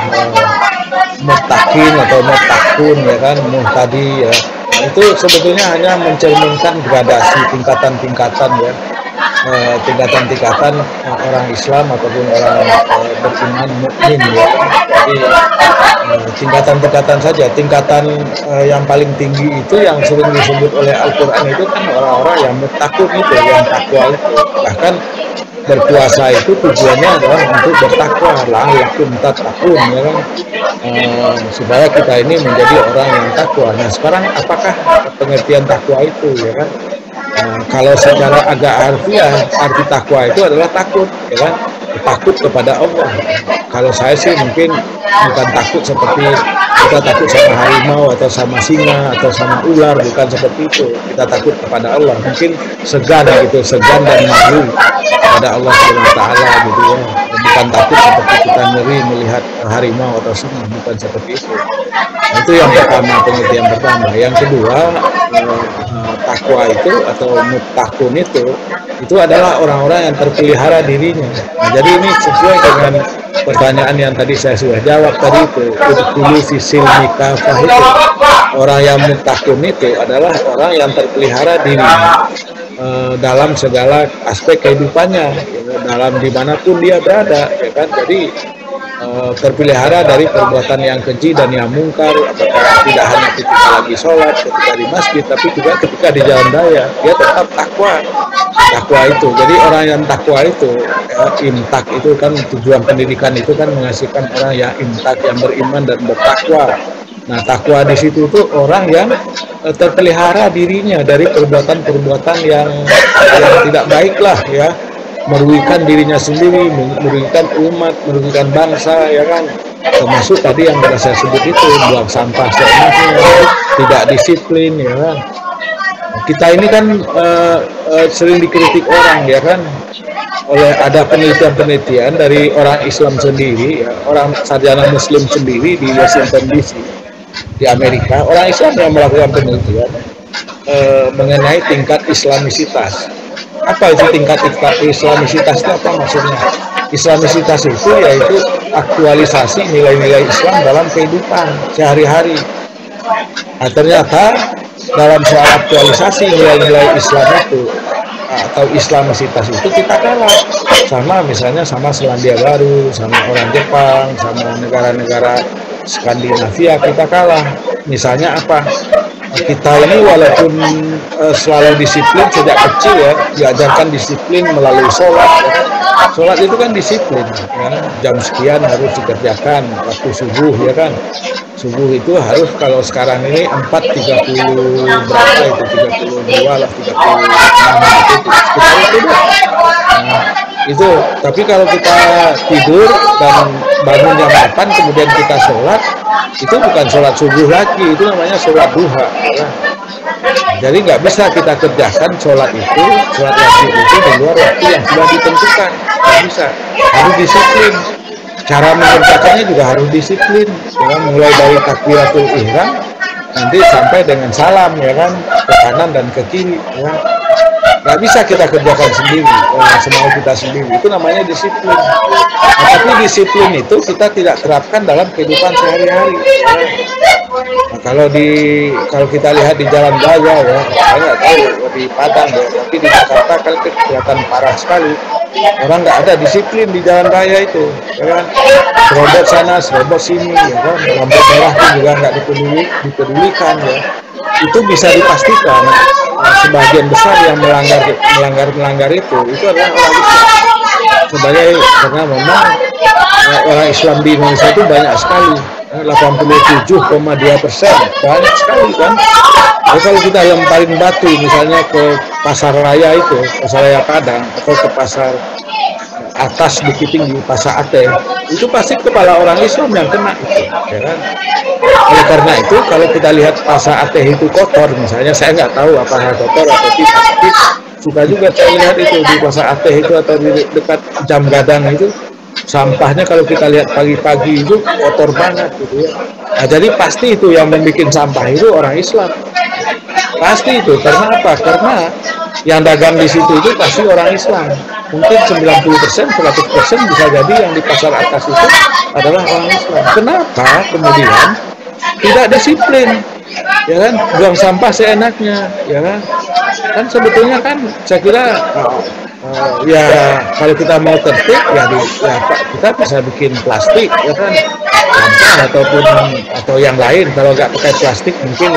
mutakin atau mutakun, ya kan, muhtadi ya. Itu sebetulnya hanya mencerminkan gradasi tingkatan-tingkatan ya, tingkatan-tingkatan orang Islam ataupun orang beriman mukmin ya. Jadi tingkatan-tingkatan saja. Tingkatan yang paling tinggi itu yang sering disebut oleh Al-Quran itu kan orang-orang yang mutakun itu, yang takwa itu. Bahkan berpuasa itu tujuannya adalah untuk bertakwa, la'allakum tattaqun, ya kan, supaya kita ini menjadi orang yang takwa. Nah sekarang apakah pengertian takwa itu, ya kan? Kalau secara agak harfiah, arti takwa itu adalah takut, ya kan? Takut kepada Allah. Kalau saya sih mungkin bukan takut seperti kita takut sama harimau atau sama singa atau sama ular, bukan seperti itu. Kita takut kepada Allah, mungkin segan gitu, segan dan malu kepada Allah SWT gitu ya. Bukan takut seperti kita ngeri melihat harimau atau singa, bukan seperti itu. Nah, itu yang pertama, pengertian pertama. Yang kedua, takwa itu atau muttaqun itu adalah orang-orang yang terpelihara dirinya. Nah, jadi ini sesuai dengan pertanyaan yang tadi saya sudah jawab tadi itu, udkhulu fi silmi kafah itu. Orang yang muttaqun itu adalah orang yang terpelihara dirinya dalam segala aspek kehidupannya, dalam dimanapun dia berada, ya kan. Jadi terpelihara dari perbuatan yang keji dan yang mungkar, apakah tidak hanya ketika lagi sholat, ketika di masjid, tapi juga ketika di jalan raya, dia tetap takwa itu. Jadi orang yang takwa itu, imtak itu kan tujuan pendidikan itu kan menghasilkan orang yang imtak, yang beriman dan bertakwa. Nah takwa di situ tuh orang yang terpelihara dirinya dari perbuatan-perbuatan yang tidak baik lah ya, merugikan dirinya sendiri, merugikan umat, merugikan bangsa, ya kan. Termasuk tadi yang sudah saya sebut itu, buang sampah seenaknya, tidak disiplin, ya kan. Kita ini kan sering dikritik orang, ya kan, oleh ada penelitian-penelitian dari orang Islam sendiri, ya, orang sarjana Muslim sendiri di Washington DC, di Amerika, orang Islam yang melakukan penelitian mengenai tingkat Islamisitas. Apa itu tingkat Islamisitas itu apa maksudnya? Islamisitas itu yaitu aktualisasi nilai-nilai Islam dalam kehidupan sehari-hari. Nah, ternyata dalam soal aktualisasi nilai-nilai Islam itu atau Islamisitas itu kita kalah sama misalnya sama Selandia Baru, sama orang Jepang, sama negara-negara Skandinavia, kita kalah. Misalnya apa? Kita ini walaupun selalu disiplin sejak kecil ya, diajarkan disiplin melalui sholat, Sholat itu kan disiplin, ya. Jam sekian harus dikerjakan, waktu subuh ya kan. Subuh itu harus kalau sekarang ini 4.30 berapa itu 32 lah 36 itu sekitar itu deh. Nah, itu tapi kalau kita tidur dan bangun jam 8 kemudian kita sholat itu bukan sholat subuh lagi, itu namanya sholat duha ya. Jadi nggak bisa kita kerjakan sholat wajib itu di luar waktu yang sudah ditentukan, nggak bisa, harus disiplin. Cara mengerjakannya juga harus disiplin, ya, mulai dari takbiratul ihram nanti sampai dengan salam ya kan, ke kanan dan ke kiri ya. Nggak bisa kita kerjakan sendiri, semau kita sendiri, itu namanya disiplin. Nah, tapi disiplin itu kita tidak terapkan dalam kehidupan sehari-hari ya. Nah, kalau kita lihat di jalan raya ya, saya nggak tahu di Padang ya, tapi di Jakarta kan kelihatan parah sekali. Orang nggak ada disiplin di jalan raya itu, ya kan? Serobot sana, serobot sini, ya kan? Lampu merah pun juga nggak dipedulikan ya. Itu bisa dipastikan sebagian besar yang melanggar itu adalah orang Islam. Karena memang orang Islam di Indonesia itu banyak sekali, 87,2%, banyak sekali kan. Jadi kalau kita lemparin batu misalnya ke pasar raya itu, pasar raya Padang atau ke pasar atas Bukit Tinggi, pasar Aceh, itu pasti kepala orang Islam yang kena itu, ya kan? Oleh karena itu kalau kita lihat pasar Aceh itu kotor, misalnya saya nggak tahu apakah kotor atau tidak, tapi suka juga saya lihat itu di pasar Aceh itu atau di dekat Jam Gadang itu, sampahnya kalau kita lihat pagi-pagi itu kotor banget gitu ya. Nah, jadi pasti itu yang membuat sampah itu orang Islam. Pasti itu, karena apa? Karena yang dagang di situ itu pasti orang Islam. Mungkin 90%, 100% bisa jadi yang di pasar atas itu adalah orang Islam. Kenapa kemudian tidak disiplin? Ya kan, buang sampah seenaknya, ya kan? Kan sebetulnya kan saya kira ya kalau kita mau tertib ya kita bisa bikin plastik ya kan, sampah atau yang lain. Kalau nggak pakai plastik mungkin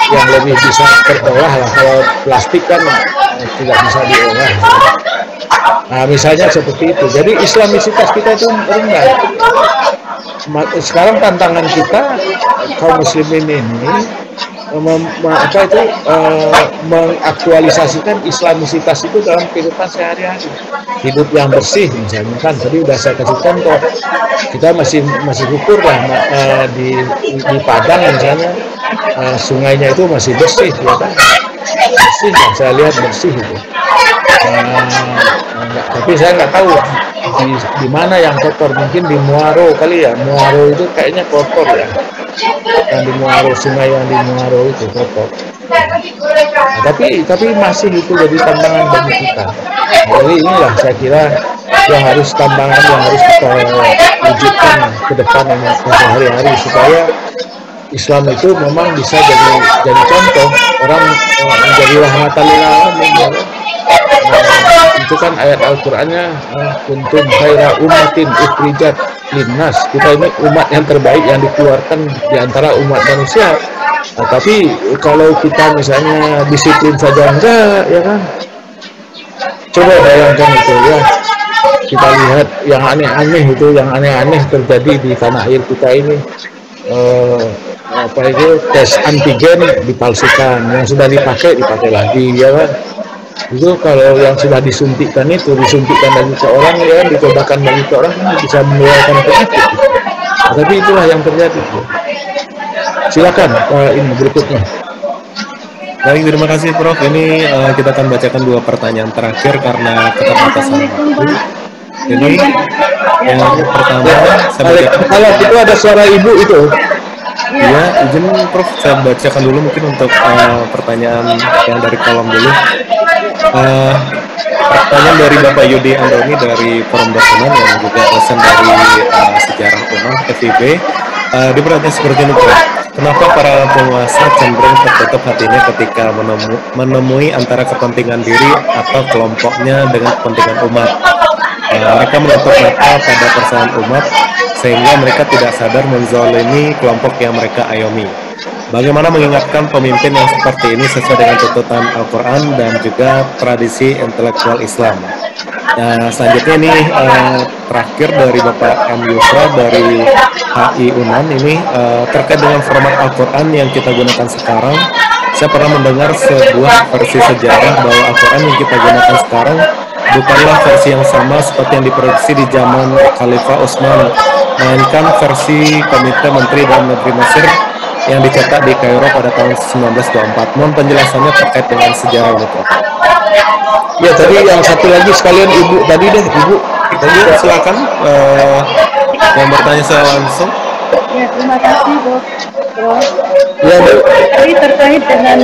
yang lebih bisa terolah lah. Kalau plastik kan tidak bisa diolah. Nah misalnya seperti itu. Jadi Islamisitas kita itu rendah. Sekarang tantangan kita kaum muslimin ini mengaktualisasikan Islamisitas itu dalam kehidupan sehari-hari, hidup yang bersih misalnya kan. Tadi udah saya kasih contoh, kita masih ukur lah di Padang misalnya, sungainya itu masih bersih ya kan, bersih lah, saya lihat bersih itu. Tapi saya nggak tahu di mana yang kotor, mungkin di Muaro kali ya. Muaro itu kayaknya kotor ya, yang di Muaro, sungai yang di Muaro itu kotor. Nah, tapi masih itu jadi tantangan bagi kita. Jadi inilah saya kira yang harus tantangan yang harus kita wujudkan ke depan ini sehari-hari, supaya Islam itu memang bisa jadi contoh orang menjadi rahmatan lil alamin. Itu kan ayat Al-Qur'annya, kuntum khaira ummatin ukhrijat linnas. Kita ini umat yang terbaik yang dikeluarkan di antara umat manusia. Nah, tapi kalau kita misalnya disiplin saja enggak, ya kan? Coba bayangkan itu ya. Kita lihat yang aneh-aneh itu, yang aneh-aneh terjadi di tanah air kita ini. Tes antigen dipalsukan, yang sudah dipakai lagi, ya kan? Itu kalau yang sudah disuntikkan bagi seorang, ya, dicobakan bagi seorang bisa menularkan penyakit. Nah, tapi itulah yang terjadi. Silakan ini berikutnya. Baik, terima kasih Prof. Ini kita akan bacakan 2 pertanyaan terakhir karena keterbatasan waktu. Jadi yang pertama, kalau itu ada suara ibu itu. Iya, izin Prof, saya bacakan dulu mungkin untuk pertanyaan yang dari kolom dulu. Pertanyaan dari Bapak Yudi Andoni dari Forum Dokumen yang juga dosen dari Sejarah Umum FIB. Dia bertanya seperti ini, Prof. Kenapa para penguasa cenderung tertutup hatinya ketika menemui antara kepentingan diri atau kelompoknya dengan kepentingan umat? Mereka menutup mata pada persoalan umat sehingga mereka tidak sadar menzalimi kelompok yang mereka ayomi. Bagaimana mengingatkan pemimpin yang seperti ini sesuai dengan tuntutan Al-Quran dan juga tradisi intelektual Islam? Nah, selanjutnya nih terakhir dari Bapak M. Yusra dari HI Unan ini terkait dengan format Al-Quran yang kita gunakan sekarang. Saya pernah mendengar sebuah versi sejarah bahwa Al-Quran yang kita gunakan sekarang bukanlah versi yang sama seperti yang diproduksi di zaman Khalifah Utsman, melainkan versi Komite Menteri dan Negeri Mesir yang dicetak di Kairo pada tahun 1924. Mohon penjelasannya terkait dengan sejarah ini, Prof. Ya, tadi yang satu lagi sekalian Ibu tadi deh, Ibu. Tadi silakan yang bertanya saya langsung. Ya, terima kasih, Prof. Ya, Bu. Jadi terkait dengan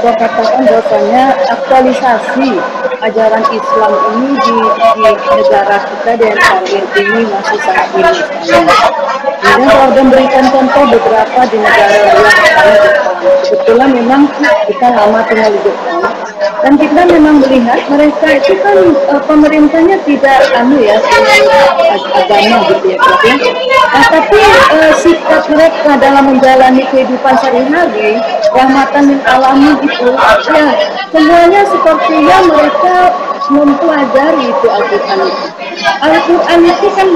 Prof katakan bahwasanya aktualisasi ajaran Islam ini di negara kita dan saat ini masih sangat minim sekali. Kemudian kalau memberikan contoh beberapa di negara yang lain, kebetulan memang kita lama tinggal di Jepang. Dan kita memang melihat mereka itu kan pemerintahnya tidak agama gitu ya, Prof. Nah, tapi sikap mereka dalam menjalani kehidupan sehari-hari, rahmatan lil alamin itu, ya semuanya sepertinya mereka mempelajari itu Al-Quran itu. Al-Quran itu kan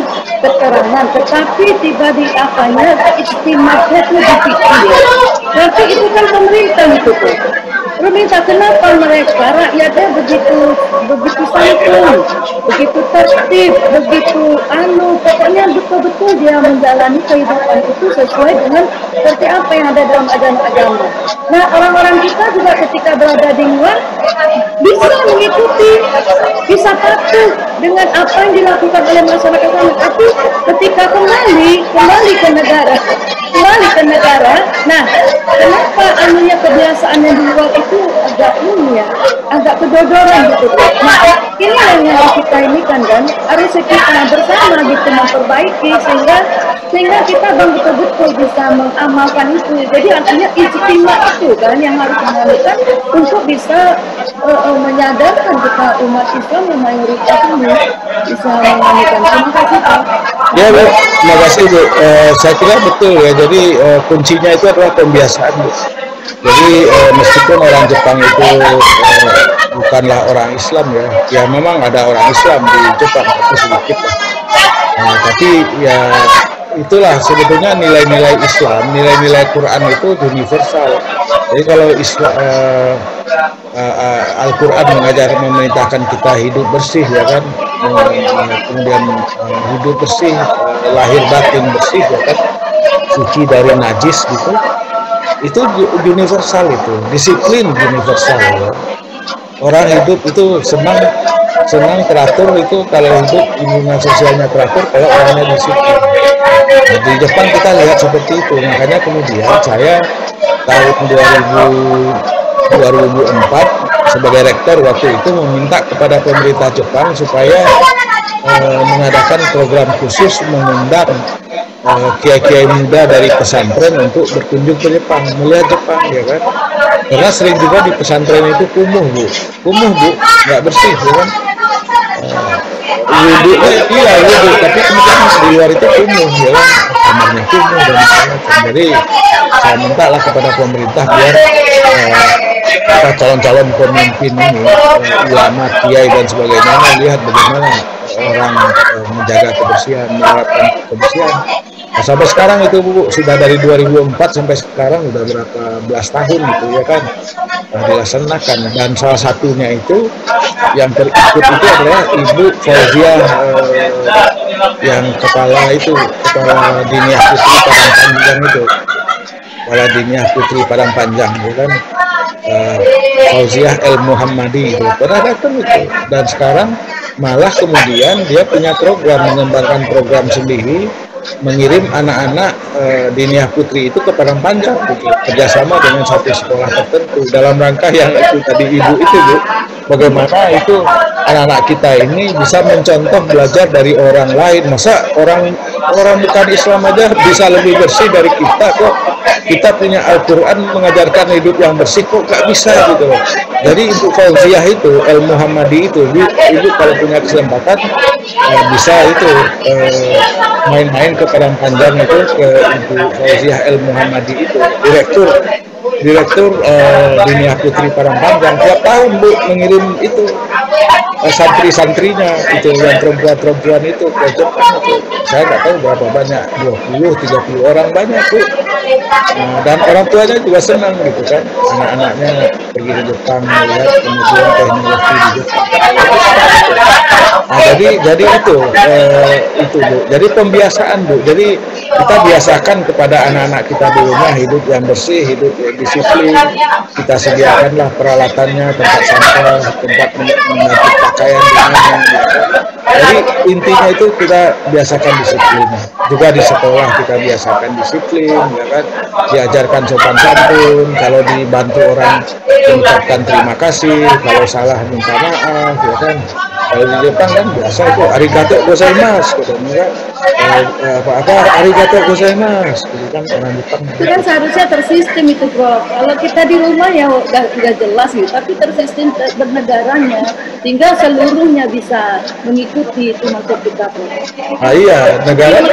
keterangan, tetapi tiba di apanya, istimewaannya itu dipikir ya. Berarti itu kan pemerintah itu tuh. Pemerintah, kenapa mereka rakyatnya begitu santun, begitu tertib, begitu pokoknya betul-betul dia menjalani kehidupan itu sesuai dengan seperti apa yang ada dalam ajaran agama. Nah, orang-orang kita juga ketika berada di luar bisa mengikuti, bisa patuh dengan apa yang dilakukan oleh masyarakat sana. Tapi ketika kembali ke negara, nah kenapa kebiasaan yang di luar itu agak kedodoran gitu. Nah, ini yang harus kita ini kan harus kita bersama gitu memperbaiki sehingga kita betul-betul bisa mengamalkan itu. Jadi artinya ijtima itu kan yang harus dilakukan untuk bisa menyadarkan kita umat Islam yang mayoritas ini bisa mengamalkan. Terima kasih, Pak. Ya, Bu. Terima kasih, Bu. Saya kira betul ya. Jadi kuncinya itu adalah pembiasaan, Bu. Jadi meskipun orang Jepang itu bukanlah orang Islam ya memang ada orang Islam di Jepang tapi sedikit lah. Tapi ya itulah sebetulnya nilai-nilai Islam, nilai-nilai Quran itu universal. Jadi kalau Al-Quran memerintahkan kita hidup bersih ya kan, kemudian hidup bersih, lahir batin bersih ya kan, suci dari najis gitu. Itu universal, itu disiplin universal ya. Orang hidup itu senang teratur, itu kalau hidup hubungan sosialnya teratur kalau orangnya disiplin. Nah, di Jepang kita lihat seperti itu, makanya kemudian saya tahun 2004 sebagai rektor waktu itu meminta kepada pemerintah Jepang supaya mengadakan program khusus mengundang kiai-kiai muda dari pesantren untuk berkunjung ke Jepang, melihat Jepang ya kan. Karena sering juga di pesantren itu kumuh bu, nggak bersih ya kan. Wudhu, tapi kemudian di luar itu kumuh ya kan, kamarnya kumuh dan macam-macam. Jadi saya minta lah kepada pemerintah biar kita calon-calon pemimpin ini, ulama, kiai dan sebagainya melihat bagaimana orang menjaga kebersihan, menerapkan kebersihan. Nah, sampai sekarang itu Bu, sudah dari 2004 sampai sekarang udah berapa belas tahun gitu ya kan, dilaksanakan. Dan salah satunya itu yang terikut itu adalah Ibu Fauziah yang kepala Diniyah Putri Padang Panjang itu, kepala Diniyah Putri Padang Panjang itu kan, Fauziah El Muhammadi itu pernah datang itu. Dan sekarang malah kemudian dia punya program, mengembangkan program sendiri, mengirim anak-anak Diniyah Putri itu ke Padang Panjang gitu, kerjasama dengan satu sekolah tertentu dalam rangka yang itu tadi Ibu itu Bu, bagaimana itu anak-anak kita ini bisa mencontoh belajar dari orang lain. Masa orang bukan Islam aja bisa lebih bersih dari kita kok. Kita punya Al-Quran mengajarkan hidup yang bersih kok nggak bisa gitu loh. Jadi Ibu Fauziah itu, El Muhammadi itu, Ibu kalau punya kesempatan bisa itu main-main ke Padang Panjang itu, ke Ibu Fauziah El Muhammadi itu, direktur Direktur Dunia Putri Padangpanjang tiap tahun Bu mengirim itu santri-santrinya itu yang perempuan-perempuan itu ke Jepang itu. Saya nggak tahu berapa banyak, 20-30 orang banyak Bu. Dan orang tuanya juga senang gitu kan, anak-anaknya pergi ke Jepang melihat kemajuan teknologi di Jepang. Nah, jadi itu Bu. Jadi pembiasaan Bu. Jadi kita biasakan kepada anak-anak kita di rumah hidup yang bersih, hidup yang disiplin. Kita sediakanlah peralatannya, tempat sampah, tempat mengatur pakaian di mana. Jadi intinya itu kita biasakan disiplin. Juga di sekolah kita biasakan disiplin, ya kan. Diajarkan sopan santun. Kalau dibantu orang mengucapkan terima kasih. Kalau salah minta maaf, ya kan. Kalau di Jepang kan biasa itu arigato gozaimasu, katanya kan arigato gozaimasu, gitu kan orang Jepang. Itu kan seharusnya tersistem itu Prof. Kalau kita di rumah ya udah jelas gitu, tapi tersistem bernegaranya, sehingga seluruhnya bisa mengikuti itu maksud kita Prof. Nah iya, negara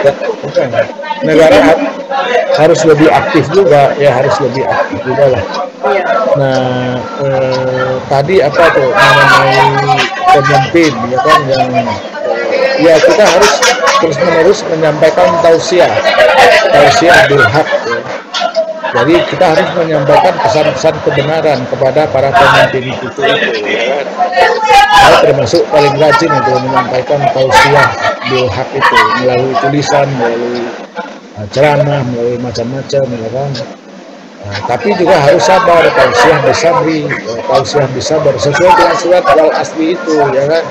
harus lebih aktif juga, ya harus lebih aktif juga lah. Nah tadi apa tuh mengenai pemimpin, ya kan, yang ya kita harus terus-menerus menyampaikan tausiah bil haq, ya. Jadi kita harus menyampaikan pesan-pesan kebenaran kepada para pemimpin itu, ya kan. Saya termasuk paling rajin itu menyampaikan tausiah bil haq itu melalui tulisan, melalui ceramah, melalui macam-macam, ya kan. Tapi juga harus sabar, tausiah bisabar sesuai dengan surat Al-Asli itu, ya kan.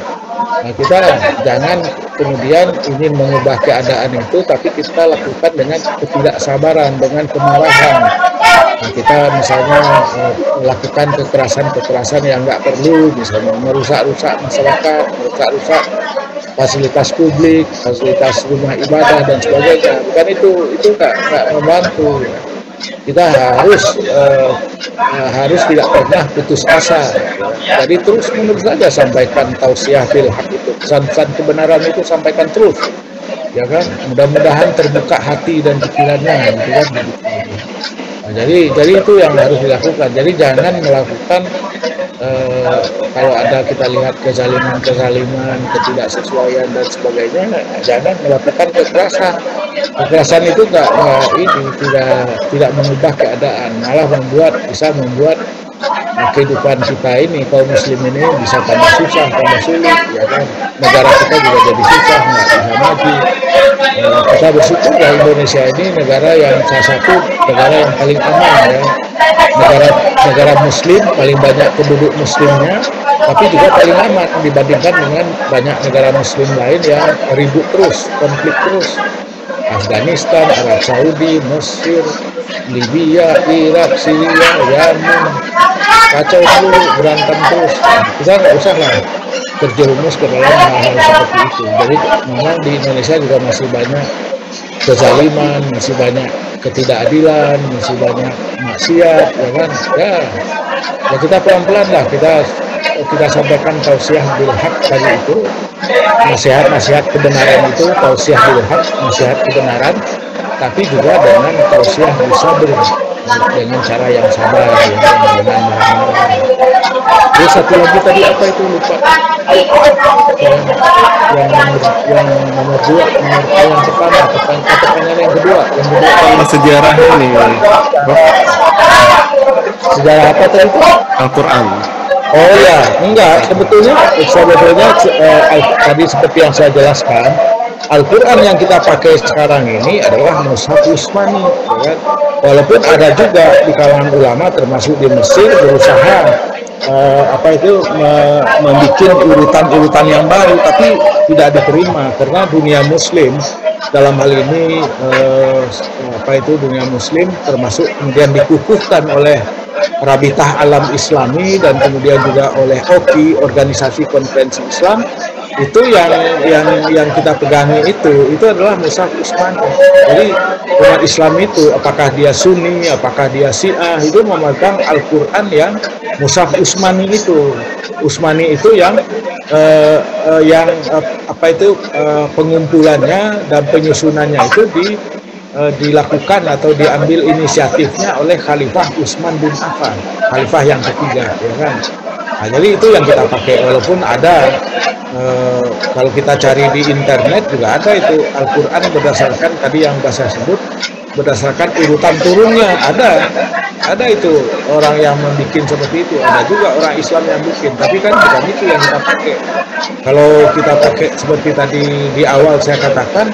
Nah, kita jangan kemudian ingin mengubah keadaan itu, tapi kita lakukan dengan ketidaksabaran, dengan kemarahan. Nah, kita misalnya melakukan kekerasan yang nggak perlu, misalnya merusak-rusak masyarakat, merusak-rusak fasilitas publik, fasilitas rumah ibadah dan sebagainya. Bukan itu nggak membantu. Ya. Kita harus tidak pernah putus asa. Jadi terus menerus saja sampaikan tausiah bil haq itu, pesan-pesan kebenaran itu sampaikan terus, ya kan. Mudah-mudahan terbuka hati dan pikirannya, gitu kan. Nah, jadi itu yang harus dilakukan. Jadi jangan melakukan kalau ada kita lihat kezaliman, ketidaksesuaian dan sebagainya, jangan melakukan kekerasan. Kekerasan itu tidak mengubah keadaan, malah bisa membuat kehidupan kita ini, kaum muslim ini bisa tambah susah, tambah sulit, ya kan. Negara kita juga jadi susah, nggak bisa maju. Kita bersyukur ya Indonesia ini negara yang salah satu negara yang paling aman, ya. Negara muslim, paling banyak penduduk muslimnya, tapi juga paling aman dibandingkan dengan banyak negara muslim lain yang ribut terus, konflik terus. Afghanistan, Arab Saudi, Mesir, Libya, Irak, Syria, Yaman, kacau dulu, berantem terus. Kita nggak usah lah terjerumus ke dalam hal-hal seperti itu. Jadi memang di Indonesia juga masih banyak kezaliman, masih banyak ketidakadilan, masih banyak maksiat, ya kan? Ya kita pelan-pelan lah, kita sampaikan tausiah bil haq tadi itu, nasihat kebenaran itu, tausiah bil haq, nasihat kebenaran, tapi juga dengan tausiah bisabar, dengan cara yang sabar, ya, dengan marah-marah. Terus satu lagi tadi apa itu lupa? Yang nomor dua, yang pertama, pertanyaan yang kedua sejarah ini, sejarah apa tadi itu? Al-Quran. Oh ya, enggak, sebetulnya tadi seperti yang saya jelaskan, Al-Quran yang kita pakai sekarang ini adalah Mushaf Utsmani, ya kan? Walaupun ada juga di kalangan ulama termasuk di Mesir berusaha membuat urutan-urutan yang baru, tapi tidak diterima karena dunia Muslim dalam hal ini dunia Muslim termasuk kemudian dikukuhkan oleh Rabitah Alam Islami dan kemudian juga oleh OKI, Organisasi Konferensi Islam. Itu yang kita pegangi itu adalah Mushaf Utsmani. Jadi umat Islam itu apakah dia Sunni, apakah dia Syiah, itu memegang Al-Quran yang Mushaf Utsmani itu. Utsmani itu yang pengumpulannya dan penyusunannya itu dilakukan atau diambil inisiatifnya oleh Khalifah Utsman bin Affan, Khalifah yang ketiga, ya kan. Nah, jadi itu yang kita pakai, walaupun ada kalau kita cari di internet juga ada itu Al-Quran berdasarkan tadi yang bahasa sebut, berdasarkan urutan turunnya ada itu orang yang membuat seperti itu, ada juga orang Islam yang bikin, tapi kan bukan itu yang kita pakai. Kalau kita pakai seperti tadi di awal saya katakan,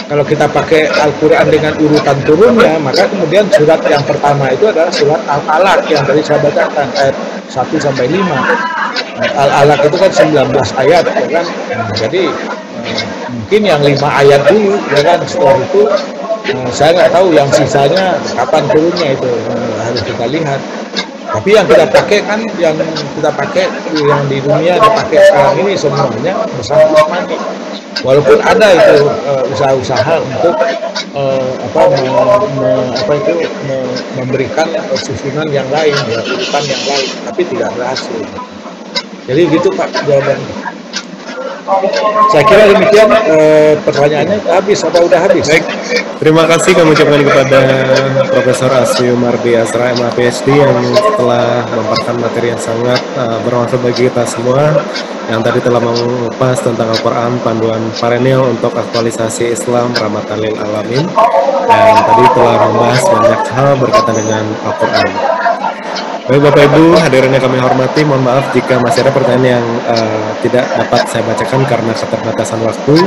kalau kita pakai Al-Quran dengan urutan turunnya, maka kemudian surat yang pertama itu adalah surat Al-Alaq yang tadi saya bacakan ayat 1 sampai 5. Al-Alaq itu kan 19 ayat, ya kan. Jadi mungkin yang 5 ayat dulu, ya kan. Setelah itu saya nggak tahu yang sisanya kapan turunnya, itu harus kita lihat. Tapi yang kita pakai kan, yang kita pakai yang di dunia dipakai sekarang ini semuanya bersama Utsmani. Walaupun ada itu usaha-usaha untuk memberikan susunan yang lain, ya, urutan yang lain, tapi tidak berhasil. Jadi gitu Pak jawabannya. Saya kira demikian, pertanyaannya habis apa udah habis? Baik, terima kasih kami ucapkan kepada Profesor Asfi Umardi Asra MA PhD yang telah memaparkan materi yang sangat bermanfaat bagi kita semua, yang tadi telah mengupas tentang Al-Quran, panduan perennial untuk aktualisasi Islam rahmatan lil alamin, dan tadi telah membahas banyak hal berkaitan dengan Al-Quran. Baik Bapak Ibu, hadirin yang kami hormati, mohon maaf jika masih ada pertanyaan yang tidak dapat saya bacakan karena keterbatasan waktu.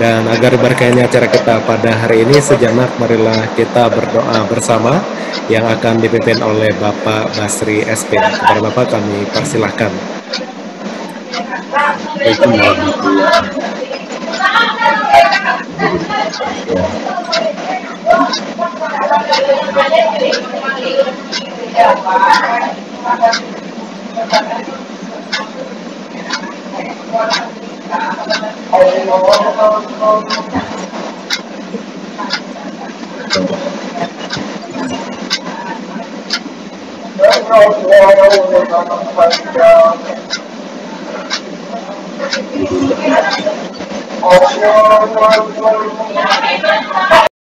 Dan agar berkahnya acara kita pada hari ini, sejenak marilah kita berdoa bersama yang akan dipimpin oleh Bapak Basri SP. Kepada Bapak kami persilahkan.